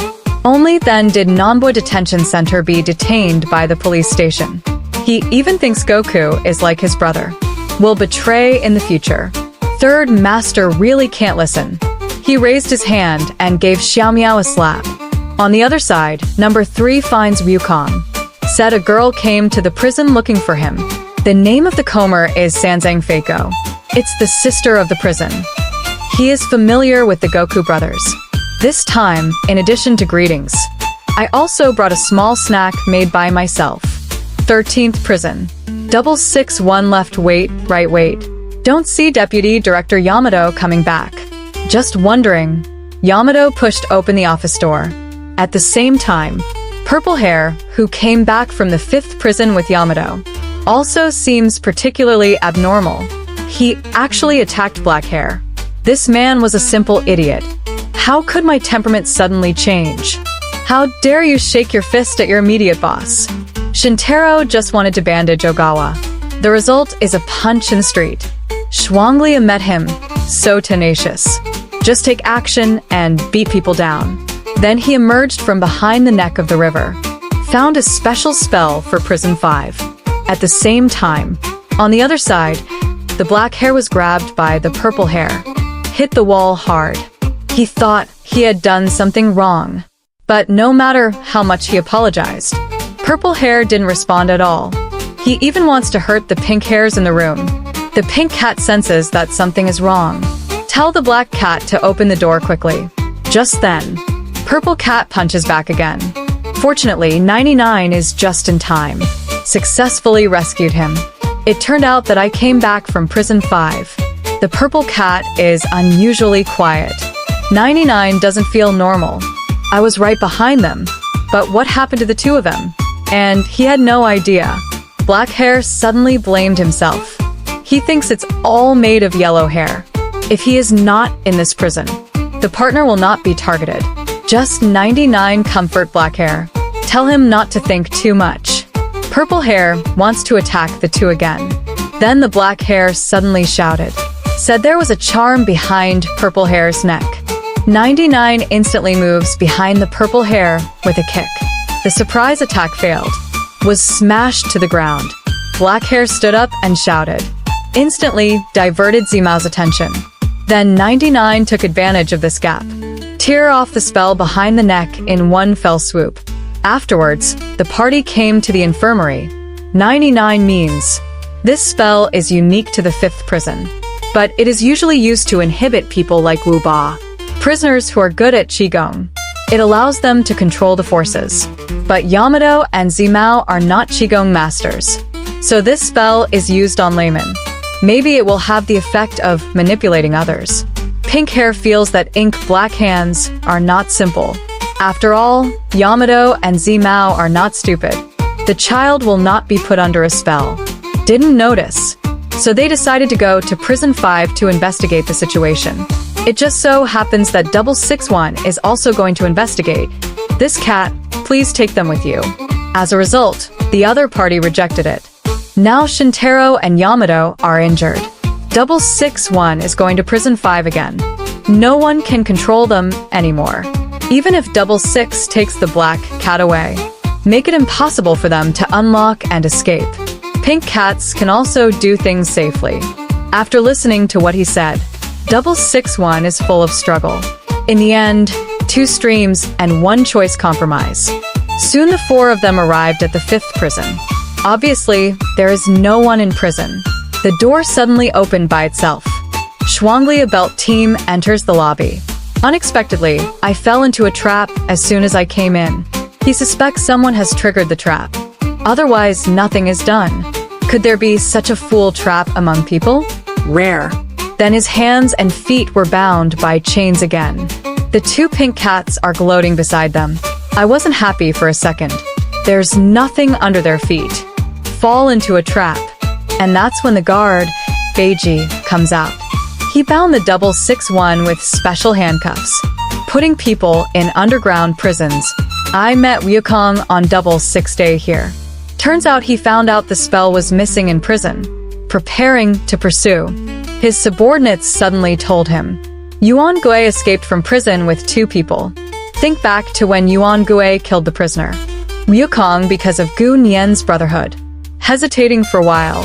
Only then did Nanbo Detention Center be detained by the police station. He even thinks Goku is like his brother, will betray in the future. Third Master really can't listen. He raised his hand and gave Xiao Miao a slap. On the other side, number 3 finds Wukong. Said a girl came to the prison looking for him. The name of the comer is Sanzang Feiko. It's the sister of the prison. He is familiar with the Goku brothers. This time, in addition to greetings, I also brought a small snack made by myself. 13th prison. 661 left wait, right wait. Don't see Deputy Director Yamato coming back. Just wondering. Yamato pushed open the office door. At the same time, Purple Hair, who came back from the 5th prison with Yamato, also seems particularly abnormal. He actually attacked Black Hair. This man was a simple idiot. How could my temperament suddenly change? How dare you shake your fist at your immediate boss? Shintaro just wanted to bandage Ogawa. The result is a punch in the street. Schwanglia met him, so tenacious. Just take action and beat people down. Then he emerged from behind the neck of the river. Found a special spell for Prison 5. At the same time, on the other side, the Black Hair was grabbed by the Purple Hair. Hit the wall hard. He thought he had done something wrong. But no matter how much he apologized, Purple Hair didn't respond at all. He even wants to hurt the pink hairs in the room. The pink cat senses that something is wrong. Tell the black cat to open the door quickly. Just then, Purple Cat punches back again. Fortunately, 99 is just in time. Successfully rescued him. It turned out that I came back from Prison 5. The Purple Cat is unusually quiet. 99 doesn't feel normal. I was right behind them. But what happened to the two of them? And he had no idea. Black Hair suddenly blamed himself. He thinks it's all made of yellow hair. If he is not in this prison, the partner will not be targeted. Just 99 comfort Black Hair. Tell him not to think too much. Purple Hair wants to attack the two again. Then the Black Hair suddenly shouted. Said there was a charm behind Purple Hair's neck. 99 instantly moves behind the Purple Hair with a kick. The surprise attack failed. Was smashed to the ground. Black Hair stood up and shouted. Instantly diverted Zimao's attention. Then 99 took advantage of this gap. Tear off the spell behind the neck in one fell swoop. Afterwards, the party came to the infirmary. 99 means. This spell is unique to the 5th prison, but it is usually used to inhibit people like Wu Ba, prisoners who are good at Qigong. It allows them to control the forces. But Yamato and Zimao are not Qigong masters, so this spell is used on laymen. Maybe it will have the effect of manipulating others. Pink Hair feels that ink black hands are not simple. After all, Yamato and Zimao are not stupid. The child will not be put under a spell. Didn't notice. So they decided to go to Prison 5 to investigate the situation. It just so happens that 661 is also going to investigate. This cat, please take them with you. As a result, the other party rejected it. Now Shintaro and Yamato are injured. 661 is going to Prison 5 again. No one can control them anymore. Even if 66 takes the black cat away, make it impossible for them to unlock and escape. Pink cats can also do things safely. After listening to what he said, 661 is full of struggle. In the end, 2 streams and 1 choice compromise. Soon the 4 of them arrived at the 5th prison. Obviously, there is no one in prison. The door suddenly opened by itself. Shuanglia Belt team enters the lobby. Unexpectedly, I fell into a trap as soon as I came in. He suspects someone has triggered the trap. Otherwise, nothing is done. Could there be such a fool trap among people? Rare. Then his hands and feet were bound by chains again. The 2 pink cats are gloating beside them. I wasn't happy for a second. There's nothing under their feet. Fall into a trap. And that's when the guard, Beiji, comes out. He bound the 661 with special handcuffs, putting people in underground prisons. I met Ryukong on 6 day here. Turns out he found out the spell was missing in prison, preparing to pursue. His subordinates suddenly told him, Yuan Gui escaped from prison with 2 people. Think back to when Yuan Gui killed the prisoner. Ryukong because of Gu Nian's brotherhood. Hesitating for a while.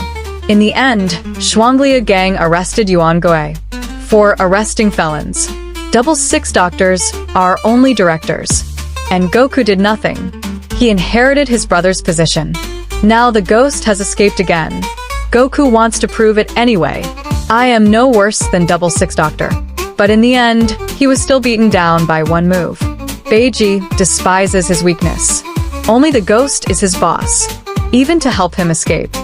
In the end, Shuanglia gang arrested Yuan Gui for arresting felons. 66 doctors are only directors. And Goku did nothing. He inherited his brother's position. Now the ghost has escaped again. Goku wants to prove it anyway. I am no worse than 66 Doctor. But in the end, he was still beaten down by 1 move. Beiji despises his weakness. Only the ghost is his boss, even to help him escape.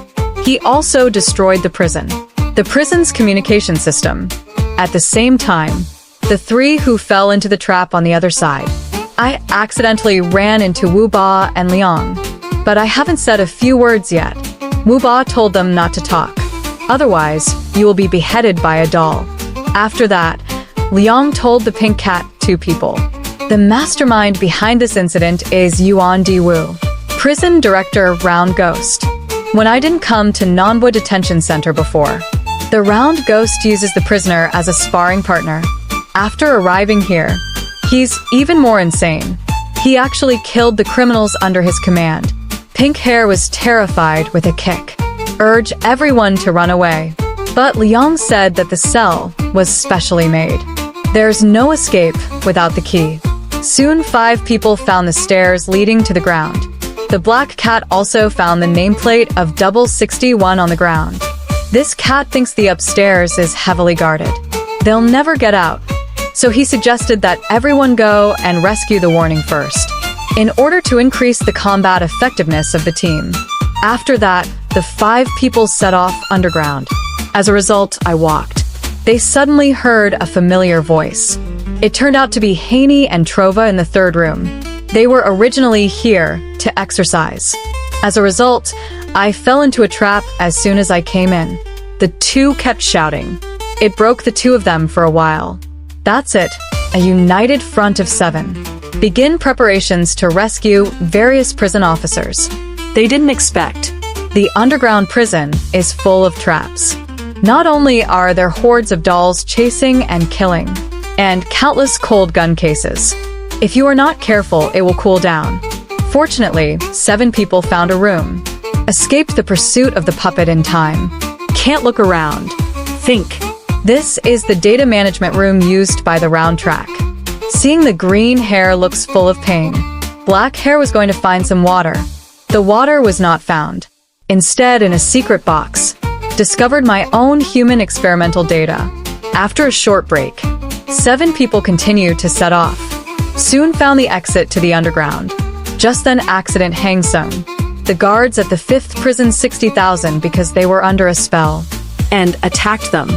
He also destroyed the prison, the prison's communication system. At the same time, the 3 who fell into the trap on the other side. I accidentally ran into Wu Ba and Liang, but I haven't said a few words yet. Wu Ba told them not to talk. Otherwise, you will be beheaded by a doll. After that, Liang told the pink cat 2 people. The mastermind behind this incident is Yuan Diwu, prison director Round Ghost. When I didn't come to Nanbo Detention Center before, the Round Ghost uses the prisoner as a sparring partner. After arriving here, he's even more insane. He actually killed the criminals under his command. Pink Hair was terrified with a kick. Urge everyone to run away. But Liang said that the cell was specially made. There's no escape without the key. Soon 5 people found the stairs leading to the ground. The black cat also found the nameplate of 661 on the ground. This cat thinks the upstairs is heavily guarded. They'll never get out. So he suggested that everyone go and rescue the warning first, in order to increase the combat effectiveness of the team. After that, the 5 people set off underground. As a result, I walked. They suddenly heard a familiar voice. It turned out to be Haney and Trova in the 3rd room. They were originally here to exercise. As a result, I fell into a trap as soon as I came in. The 2 kept shouting. It broke the 2 of them for a while. That's it, a united front of 7. Begin preparations to rescue various prison officers. They didn't expect. The underground prison is full of traps. Not only are there hordes of dolls chasing and killing, and countless cold gun cases. If you are not careful, it will cool down. Fortunately, 7 people found a room. Escaped the pursuit of the puppet in time. Can't look around. Think. This is the data management room used by the round track. Seeing the green hair looks full of pain. Black hair was going to find some water. The water was not found. Instead, in a secret box, discovered my own human experimental data. After a short break, 7 people continued to set off. Soon found the exit to the underground. Just then accident Hang Sung. The guards at the 5th prison 60,000 because they were under a spell. And attacked them.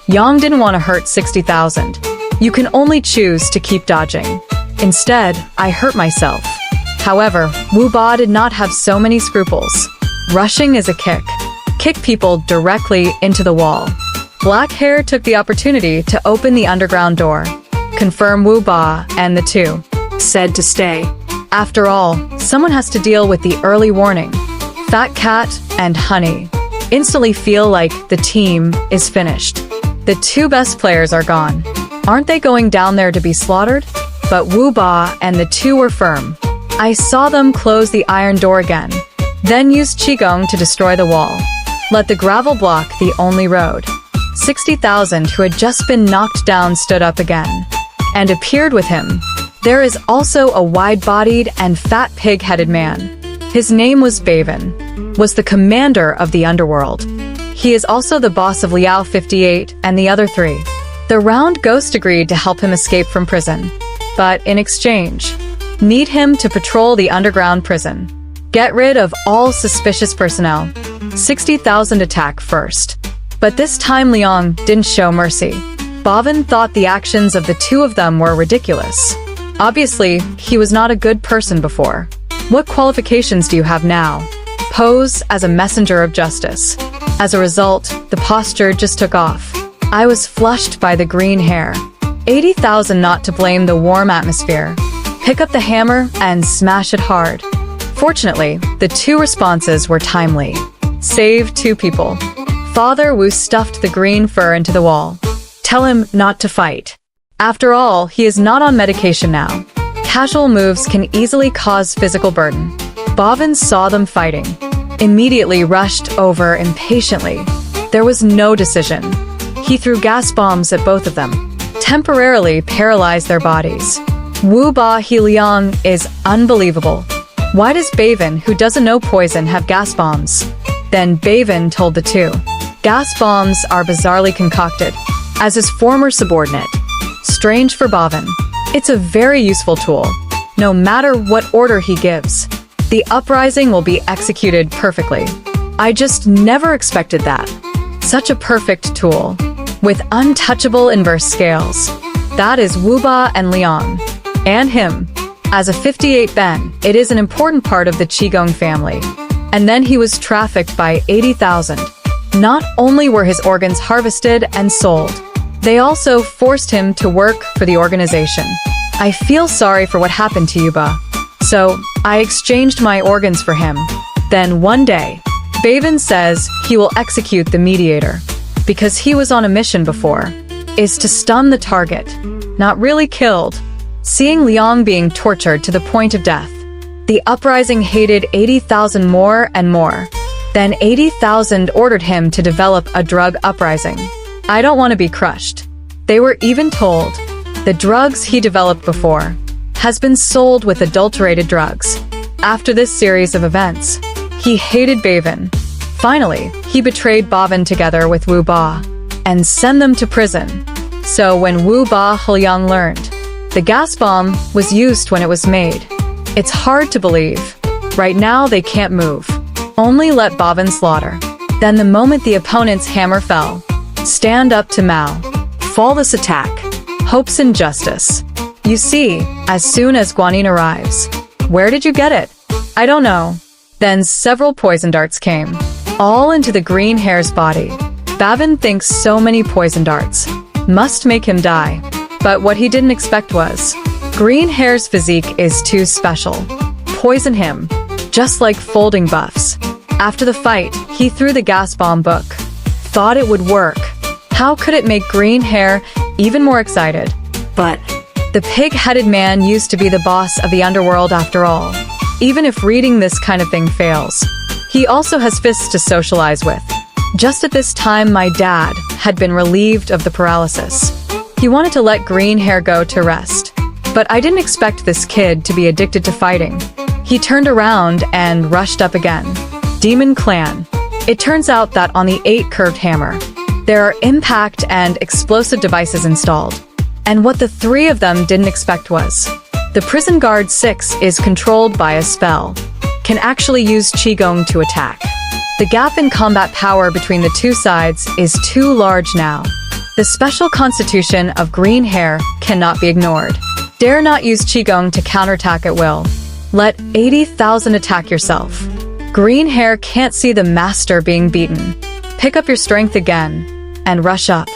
Yang didn't want to hurt 60,000. You can only choose to keep dodging. Instead, I hurt myself. However, Wu Ba did not have so many scruples. Rushing is a kick. Kick people directly into the wall. Black hair took the opportunity to open the underground door. Confirm Wu Ba and the two Said to stay. After all, someone has to deal with the early warning. Fat Cat and Honey instantly feel like the team is finished. The 2 best players are gone. Aren't they going down there to be slaughtered? But Wu Ba and the 2 were firm. I saw them close the iron door again, then use Qigong to destroy the wall. Let the gravel block the only road. 60,000 who had just been knocked down stood up again, and appeared with him. There is also a wide-bodied and fat pig-headed man. His name was Baven, was the commander of the underworld. He is also the boss of Liao 58 and the other 3. The round ghost agreed to help him escape from prison, but in exchange, need him to patrol the underground prison. Get rid of all suspicious personnel. 60,000 attack first. But this time Liang didn't show mercy. Bavin thought the actions of the 2 of them were ridiculous. Obviously, he was not a good person before. What qualifications do you have now? Pose as a messenger of justice. As a result, the posture just took off. I was flushed by the green hair. 80,000 not to blame the warm atmosphere. Pick up the hammer and smash it hard. Fortunately, the 2 responses were timely. Save 2 people. Father Wu stuffed the green fur into the wall. Tell him not to fight. After all, he is not on medication now. Casual moves can easily cause physical burden. Bavin saw them fighting. Immediately rushed over impatiently. There was no decision. He threw gas bombs at both of them. Temporarily paralyzed their bodies. Wu Ba Liang is unbelievable. Why does Baven, who doesn't know poison, have gas bombs? Then Baven told the 2. Gas bombs are bizarrely concocted, as his former subordinate. Strange for Bavin. It's a very useful tool. No matter what order he gives, the uprising will be executed perfectly. I just never expected that. Such a perfect tool. With untouchable inverse scales. That is Wu Ba and Liang. And him. As a 58 Ben, it is an important part of the Qigong family. And then he was trafficked by 80,000. Not only were his organs harvested and sold, they also forced him to work for the organization. I feel sorry for what happened to Yuba. So, I exchanged my organs for him. Then one day, Baven says he will execute the mediator. Because he was on a mission before, is to stun the target. Not really killed. Seeing Liang being tortured to the point of death, the uprising hated 80,000 more and more. Then 80,000 ordered him to develop a drug uprising. I don't want to be crushed. They were even told the drugs he developed before has been sold with adulterated drugs. After this series of events, he hated Baven. Finally, he betrayed Bavin together with Wu Ba and sent them to prison. So when Wu Ba Liang learned, the gas bomb was used when it was made. It's hard to believe. Right now they can't move. Only let Bavin slaughter. Then the moment the opponent's hammer fell, stand up to Mao. Flawless attack. Hopes in justice. You see, as soon as Guanyin arrives. Where did you get it? I don't know. Then several poison darts came. All into the green hair's body. Bavin thinks so many poison darts must make him die. But what he didn't expect was, green hair's physique is too special. Poison him, just like folding buffs. After the fight, he threw the gas bomb book. Thought it would work. How could it make green hair even more excited? But the pig-headed man used to be the boss of the underworld after all. Even if reading this kind of thing fails, he also has fists to socialize with. Just at this time, my dad had been relieved of the paralysis. He wanted to let green hair go to rest. But I didn't expect this kid to be addicted to fighting. He turned around and rushed up again. Demon Clan. It turns out that on the 8 curved hammer, there are impact and explosive devices installed. And what the 3 of them didn't expect was, the prison guard 6 is controlled by a spell, can actually use Qigong to attack. The gap in combat power between the 2 sides is too large now. The special constitution of green hair cannot be ignored. Dare not use Qigong to counterattack at will. Let 80,000 attack yourself. Green hair can't see the master being beaten. Pick up your strength again and rush up.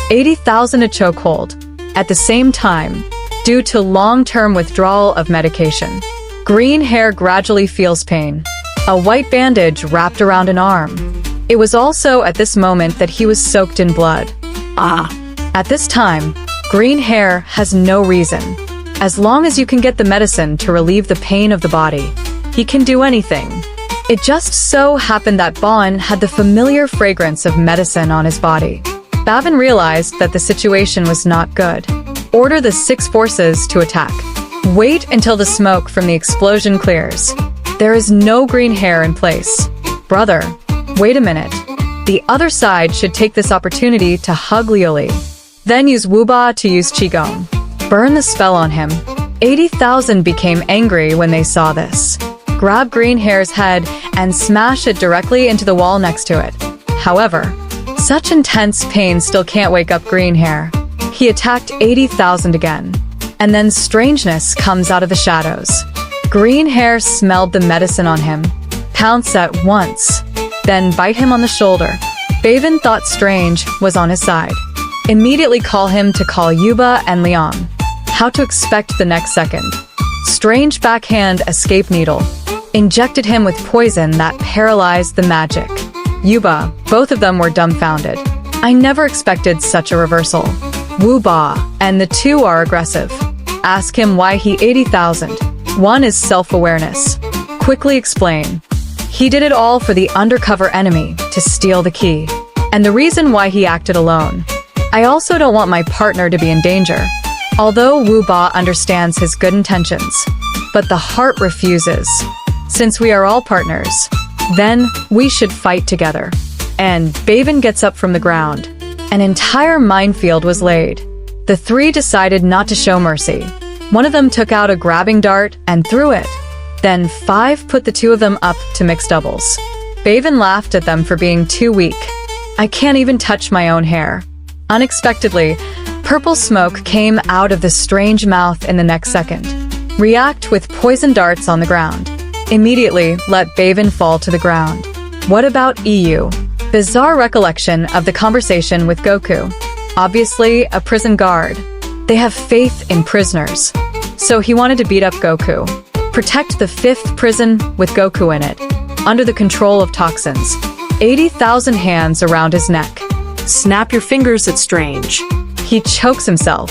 80,000 a chokehold. At the same time, due to long-term withdrawal of medication, green hair gradually feels pain. A white bandage wrapped around an arm. It was also at this moment that he was soaked in blood. At this time, green hair has no reason. As long as you can get the medicine to relieve the pain of the body, he can do anything. It just so happened that Bon had the familiar fragrance of medicine on his body. Bavin realized that the situation was not good. Order the 6 forces to attack. Wait until the smoke from the explosion clears. There is no green hair in place. Brother, wait a minute. The other side should take this opportunity to hug Liuli. Then use Wuba to use Qigong. Burn the spell on him. 80,000 became angry when they saw this. Grab green hair's head and smash it directly into the wall next to it. However, such intense pain still can't wake up green hair. He attacked 80,000 again. And then strangeness comes out of the shadows. Green hair smelled the medicine on him, pounce at once, then bite him on the shoulder. Bavin thought Strange was on his side. Immediately call him to call Yuba and Liang. How to expect the next second. Strange backhand escape needle. Injected him with poison that paralyzed the magic. Yuba, both of them were dumbfounded. I never expected such a reversal. Wu Ba, and the 2 are aggressive. Ask him why he 80,000. One is self-awareness. Quickly explain. He did it all for the undercover enemy to steal the key. And the reason why he acted alone. I also don't want my partner to be in danger. Although Wu Ba understands his good intentions, but the heart refuses. Since we are all partners, then we should fight together. And Bavin gets up from the ground. An entire minefield was laid. The 3 decided not to show mercy. One of them took out a grabbing dart and threw it. Then 5 put the 2 of them up to mixed doubles. Bavin laughed at them for being too weak. I can't even touch my own hair. Unexpectedly, purple smoke came out of the strange mouth in the next second. React with poison darts on the ground. Immediately let Bavin fall to the ground. What about EU? Bizarre recollection of the conversation with Goku. Obviously, a prison guard. They have faith in prisoners. So he wanted to beat up Goku. Protect the 5th prison with Goku in it. Under the control of toxins. 80,000 hands around his neck. Snap your fingers at Strange. He chokes himself.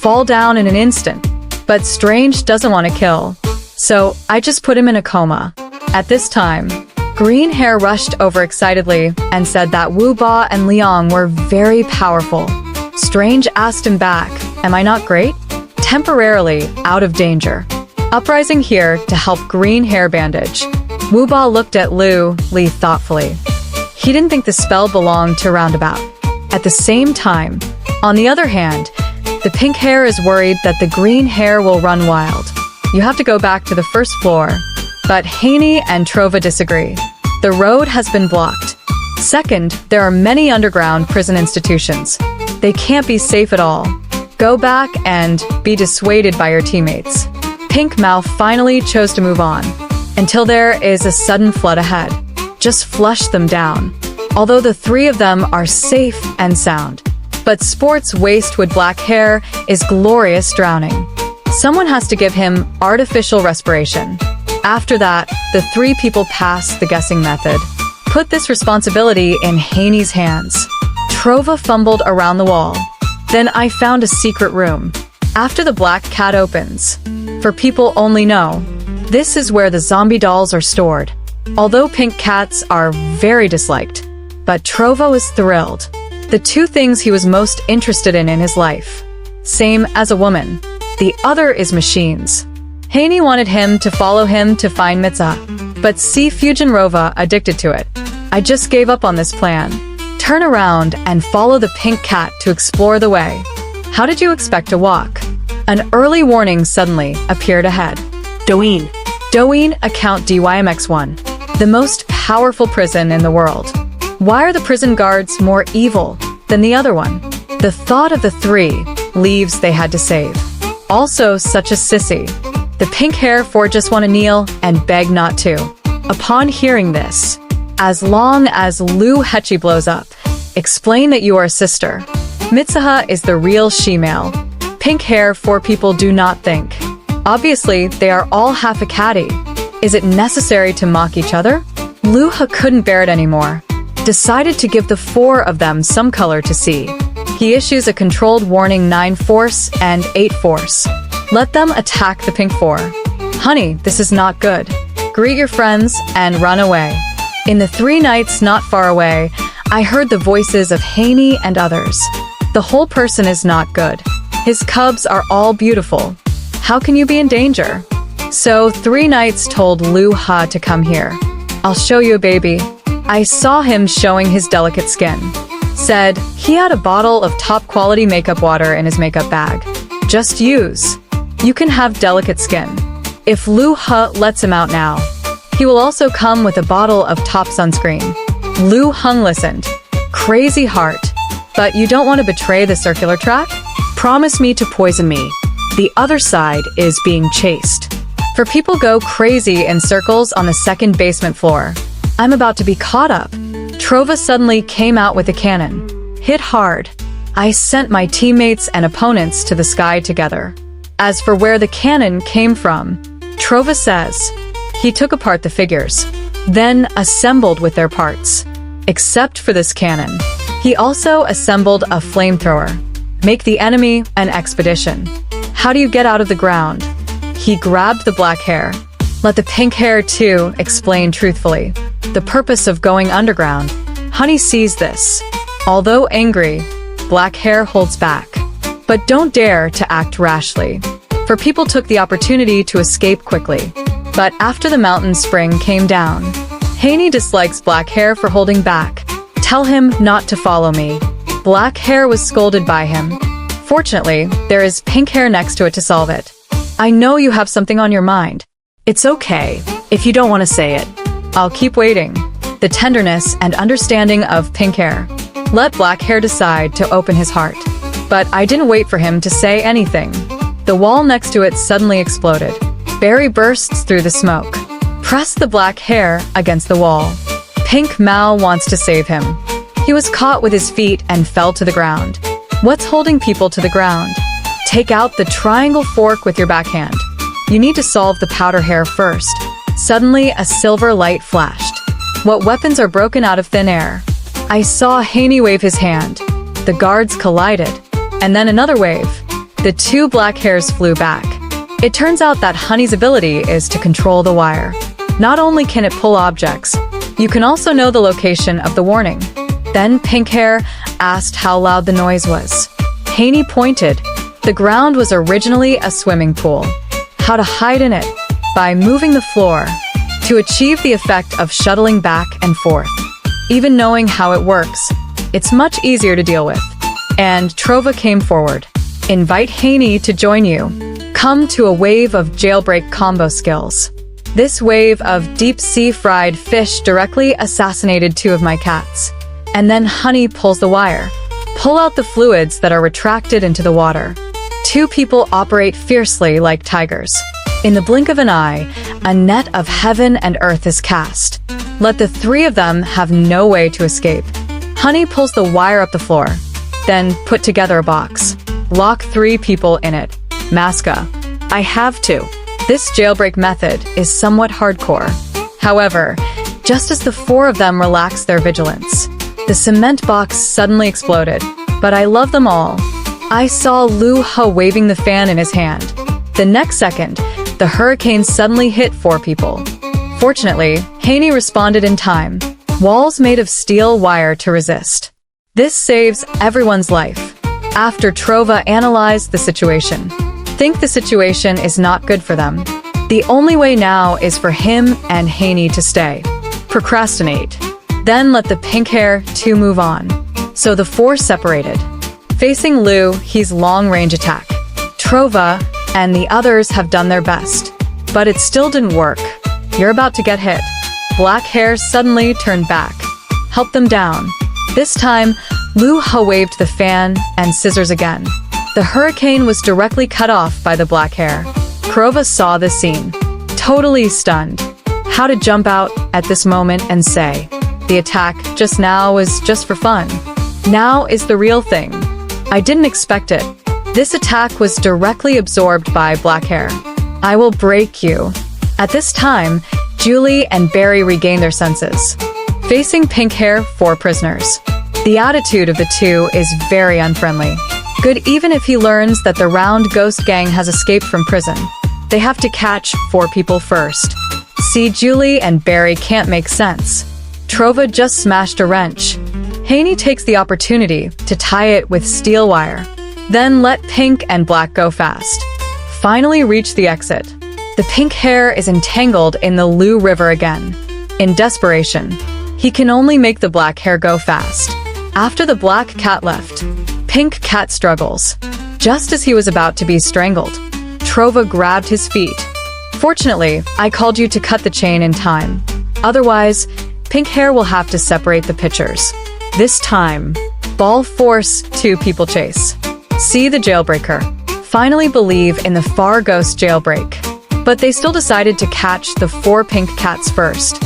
Fall down in an instant. But Strange doesn't want to kill. So I just put him in a coma. At this time, green hair rushed over excitedly and said that Wu Ba and Liang were very powerful. Strange asked him back, am I not great? Temporarily out of danger. Uprising here to help green hair bandage. Wu Ba looked at Li thoughtfully. He didn't think the spell belonged to Roundabout. At the same time, on the other hand, the pink hair is worried that the green hair will run wild. You have to go back to the 1st floor. But Haney and Trova disagree. The road has been blocked. Second, there are many underground prison institutions. They can't be safe at all. Go back and be dissuaded by your teammates. Pink Mouth finally chose to move on. Until there is a sudden flood ahead. Just flush them down. Although the 3 of them are safe and sound. But Sport's waste with black hair is glorious drowning. Someone has to give him artificial respiration. After that, the 3 people pass the guessing method. Put this responsibility in Haney's hands. Trova fumbled around the wall. Then I found a secret room. After the black cat opens. For people only know, this is where the zombie dolls are stored. Although pink cats are very disliked, but Trova was thrilled. The 2 things he was most interested in his life. Same as a woman. the other is machines. Haney wanted him to follow him to find Mitsuha, but see Fujinrova addicted to it. I just gave up on this plan. Turn around and follow the pink cat to explore the way. How did you expect to walk? An early warning suddenly appeared ahead. Doin. Doin account DYMX1, the most powerful prison in the world. Why are the prison guards more evil than the other one? The thought of the 3 lives they had to save. Also such a sissy. The pink hair for just want to kneel and beg not to. Upon hearing this, as long as Lu Hechi blows up, explain that you are a sister. Mitsuha is the real she-male. Pink hair for people do not think. Obviously, they are all half a catty. Is it necessary to mock each other? Lu-ha couldn't bear it anymore. Decided to give the 4 of them some color to see. He issues a controlled warning 9 force and 8 force. Let them attack the pink 4. Honey, this is not good. Greet your friends and run away. In the 3 nights not far away, I heard the voices of Haney and others. The whole person is not good. His cubs are all beautiful. How can you be in danger? So 3 nights told Lu-ha to come here. I'll show you a baby. I saw him showing his delicate skin. Said he had a bottle of top quality makeup water in his makeup bag. Just use. You can have delicate skin. If Lu-ha lets him out now, he will also come with a bottle of top sunscreen. Lu-hung listened. Crazy heart. But you don't want to betray the circular track? Promise me to poison me. The other side is being chased. For people go crazy in circles on the 2nd basement floor. I'm about to be caught up. Trova suddenly came out with a cannon. Hit hard. I sent my teammates and opponents to the sky together. As for where the cannon came from, Trova says, he took apart the figures, then assembled with their parts. Except for this cannon, he also assembled a flamethrower. Make the enemy an expedition. How do you get out of the ground? He grabbed the black hair. Let the pink hair too explain truthfully. The purpose of going underground. Honey sees this. Although angry, black hair holds back. But don't dare to act rashly. For people took the opportunity to escape quickly. But after the mountain spring came down, Haney dislikes black hair for holding back. Tell him not to follow me. Black hair was scolded by him. Fortunately, there is pink hair next to it to solve it. I know you have something on your mind. It's okay if you don't want to say it. I'll keep waiting. The tenderness and understanding of pink hair. Let black hair decide to open his heart. But I didn't wait for him to say anything. The wall next to it suddenly exploded. Barry bursts through the smoke. Press the black hair against the wall. Pink Mao wants to save him. He was caught with his feet and fell to the ground. What's holding people to the ground? Take out the triangle fork with your backhand. You need to solve the powder hair first. Suddenly, a silver light flashed. What weapons are broken out of thin air? I saw Haney wave his hand. The guards collided. And then another wave. The 2 black hairs flew back. It turns out that Honey's ability is to control the wire. Not only can it pull objects, you can also know the location of the warning. Then pink hair asked how loud the noise was. Haney pointed. The ground was originally a swimming pool. How to hide in it? By moving the floor. To achieve the effect of shuttling back and forth. Even knowing how it works, it's much easier to deal with. And Trova came forward. Invite Haney to join you. Come to a wave of jailbreak combo skills. This wave of deep-sea fried fish directly assassinated 2 of my cats. And then Honey pulls the wire. Pull out the fluids that are retracted into the water. 2 people operate fiercely like tigers. In the blink of an eye, a net of heaven and earth is cast. Let the 3 of them have no way to escape. Honey pulls the wire up the floor. Then put together a box. Lock 3 people in it. Masca. I have to. This jailbreak method is somewhat hardcore. However, just as the 4 of them relaxed their vigilance, the cement box suddenly exploded. But I love them all. I saw Lu-ha waving the fan in his hand. The next second, the hurricane suddenly hit 4 people. Fortunately, Haney responded in time. Walls made of steel wire to resist. This saves everyone's life. After Trova analyzed the situation, think the situation is not good for them. The only way now is for him and Haney to stay. Procrastinate. Then let the pink hair two move on. So the four separated. Facing Lou, he's long-range attack. Trova and the others have done their best. But it still didn't work. You're about to get hit. Black hair suddenly turned back. Help them down. This time, Lou waved the fan and scissors again. The hurricane was directly cut off by the black hair. Trova saw the scene. Totally stunned. How to jump out at this moment and say, the attack just now was just for fun. Now is the real thing. I didn't expect it. This attack was directly absorbed by black hair. I will break you. At this time, Julie and Barry regain their senses. Facing pink hair, four prisoners. The attitude of the two is very unfriendly. Good even if he learns that the round ghost gang has escaped from prison. They have to catch four people first. See, Julie and Barry can't make sense. Trova just smashed a wrench. Haney takes the opportunity to tie it with steel wire. Then let pink and black go fast. Finally reach the exit. The pink hair is entangled in the Lou River again. In desperation, he can only make the black hair go fast. After the black cat left, pink cat struggles. Just as he was about to be strangled, Trova grabbed his feet. Fortunately, I called you to cut the chain in time. Otherwise, pink hair will have to separate the pitchers. This time, ball force two people chase. See the jailbreaker. Finally believe in the far ghost jailbreak. But they still decided to catch the four pink cats first.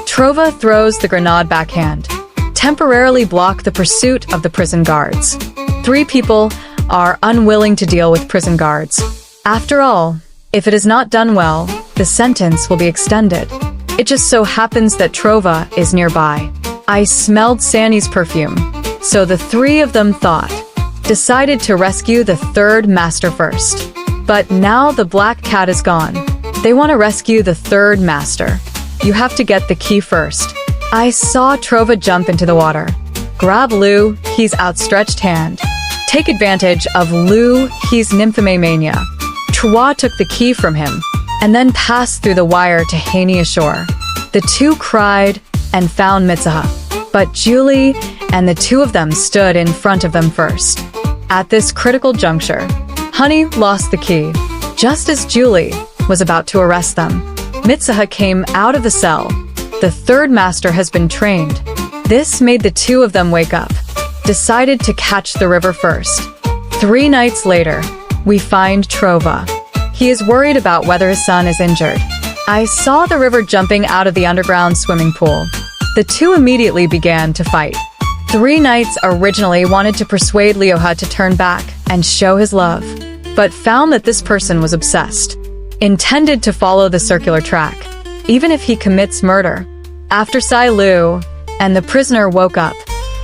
Trova throws the grenade backhand. Temporarily block the pursuit of the prison guards. Three people are unwilling to deal with prison guards. After all, if it is not done well, the sentence will be extended. It just so happens that Trova is nearby. I smelled Sandy's perfume, so the three of them decided to rescue the third master first. But now the black cat is gone. They want to rescue the third master. You have to get the key first. I saw Trova jump into the water. Grab Lou, he's outstretched hand. Take advantage of Lou, he's nymphomania. Trova took the key from him, and then passed through the wire to Haney ashore. The two cried and found Mitsuha, but Julie and the two of them stood in front of them first. At this critical juncture, Honey lost the key. Just as Julie was about to arrest them, Mitsuha came out of the cell. The third master has been trained. This made the two of them wake up, decided to catch the river first. 3 nights later, we find Trova. He is worried about whether his son is injured. I saw the river jumping out of the underground swimming pool. The two immediately began to fight. 3 Nights originally wanted to persuade Leoha to turn back and show his love, but found that this person was obsessed, intended to follow the circular track, even if he commits murder. After Sai Lu and the prisoner woke up,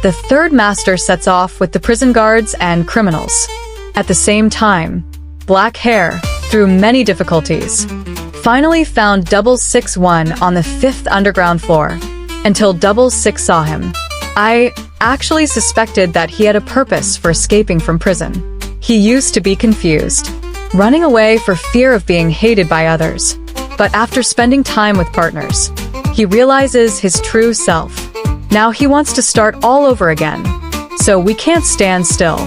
the third master sets off with the prison guards and criminals. At the same time, Black Hair, through many difficulties, finally found 661 on the 5th underground floor, until 666 saw him. I actually suspected that he had a purpose for escaping from prison. He used to be confused, running away for fear of being hated by others. But after spending time with partners, he realizes his true self. Now he wants to start all over again. So we can't stand still.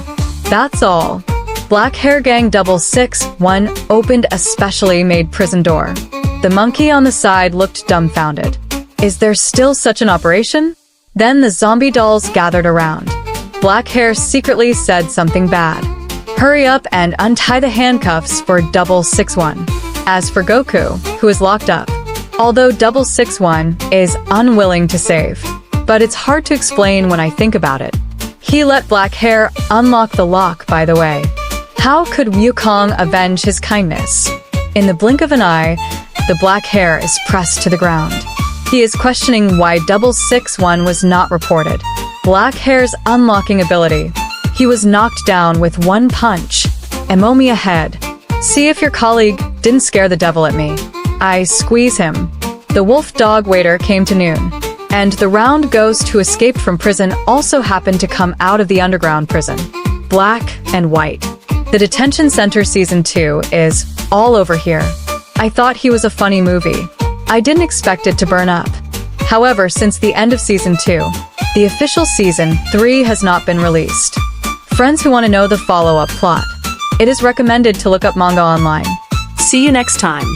That's all. Black Hair Gang 661 opened a specially made prison door. The monkey on the side looked dumbfounded. Is there still such an operation? Then the zombie dolls gathered around. Black Hair secretly said something bad. Hurry up and untie the handcuffs for 661. As for Goku, who is locked up, although 661 is unwilling to save, but it's hard to explain when I think about it. He let Black Hair unlock the lock, by the way. How could Wukong avenge his kindness? In the blink of an eye, the Black Hair is pressed to the ground. He is questioning why 661 was not reported. Black Hair's unlocking ability. He was knocked down with one punch. Emomi ahead. See if your colleague didn't scare the devil at me. I squeeze him. The wolf dog waiter came to noon. And the round ghost who escaped from prison also happened to come out of the underground prison. Black and white. The Detention Center Season 2 is all over here. I thought he was a funny movie. I didn't expect it to burn up. However, since the end of Season 2, the official Season 3 has not been released. Friends who want to know the follow-up plot, it is recommended to look up manga online. See you next time.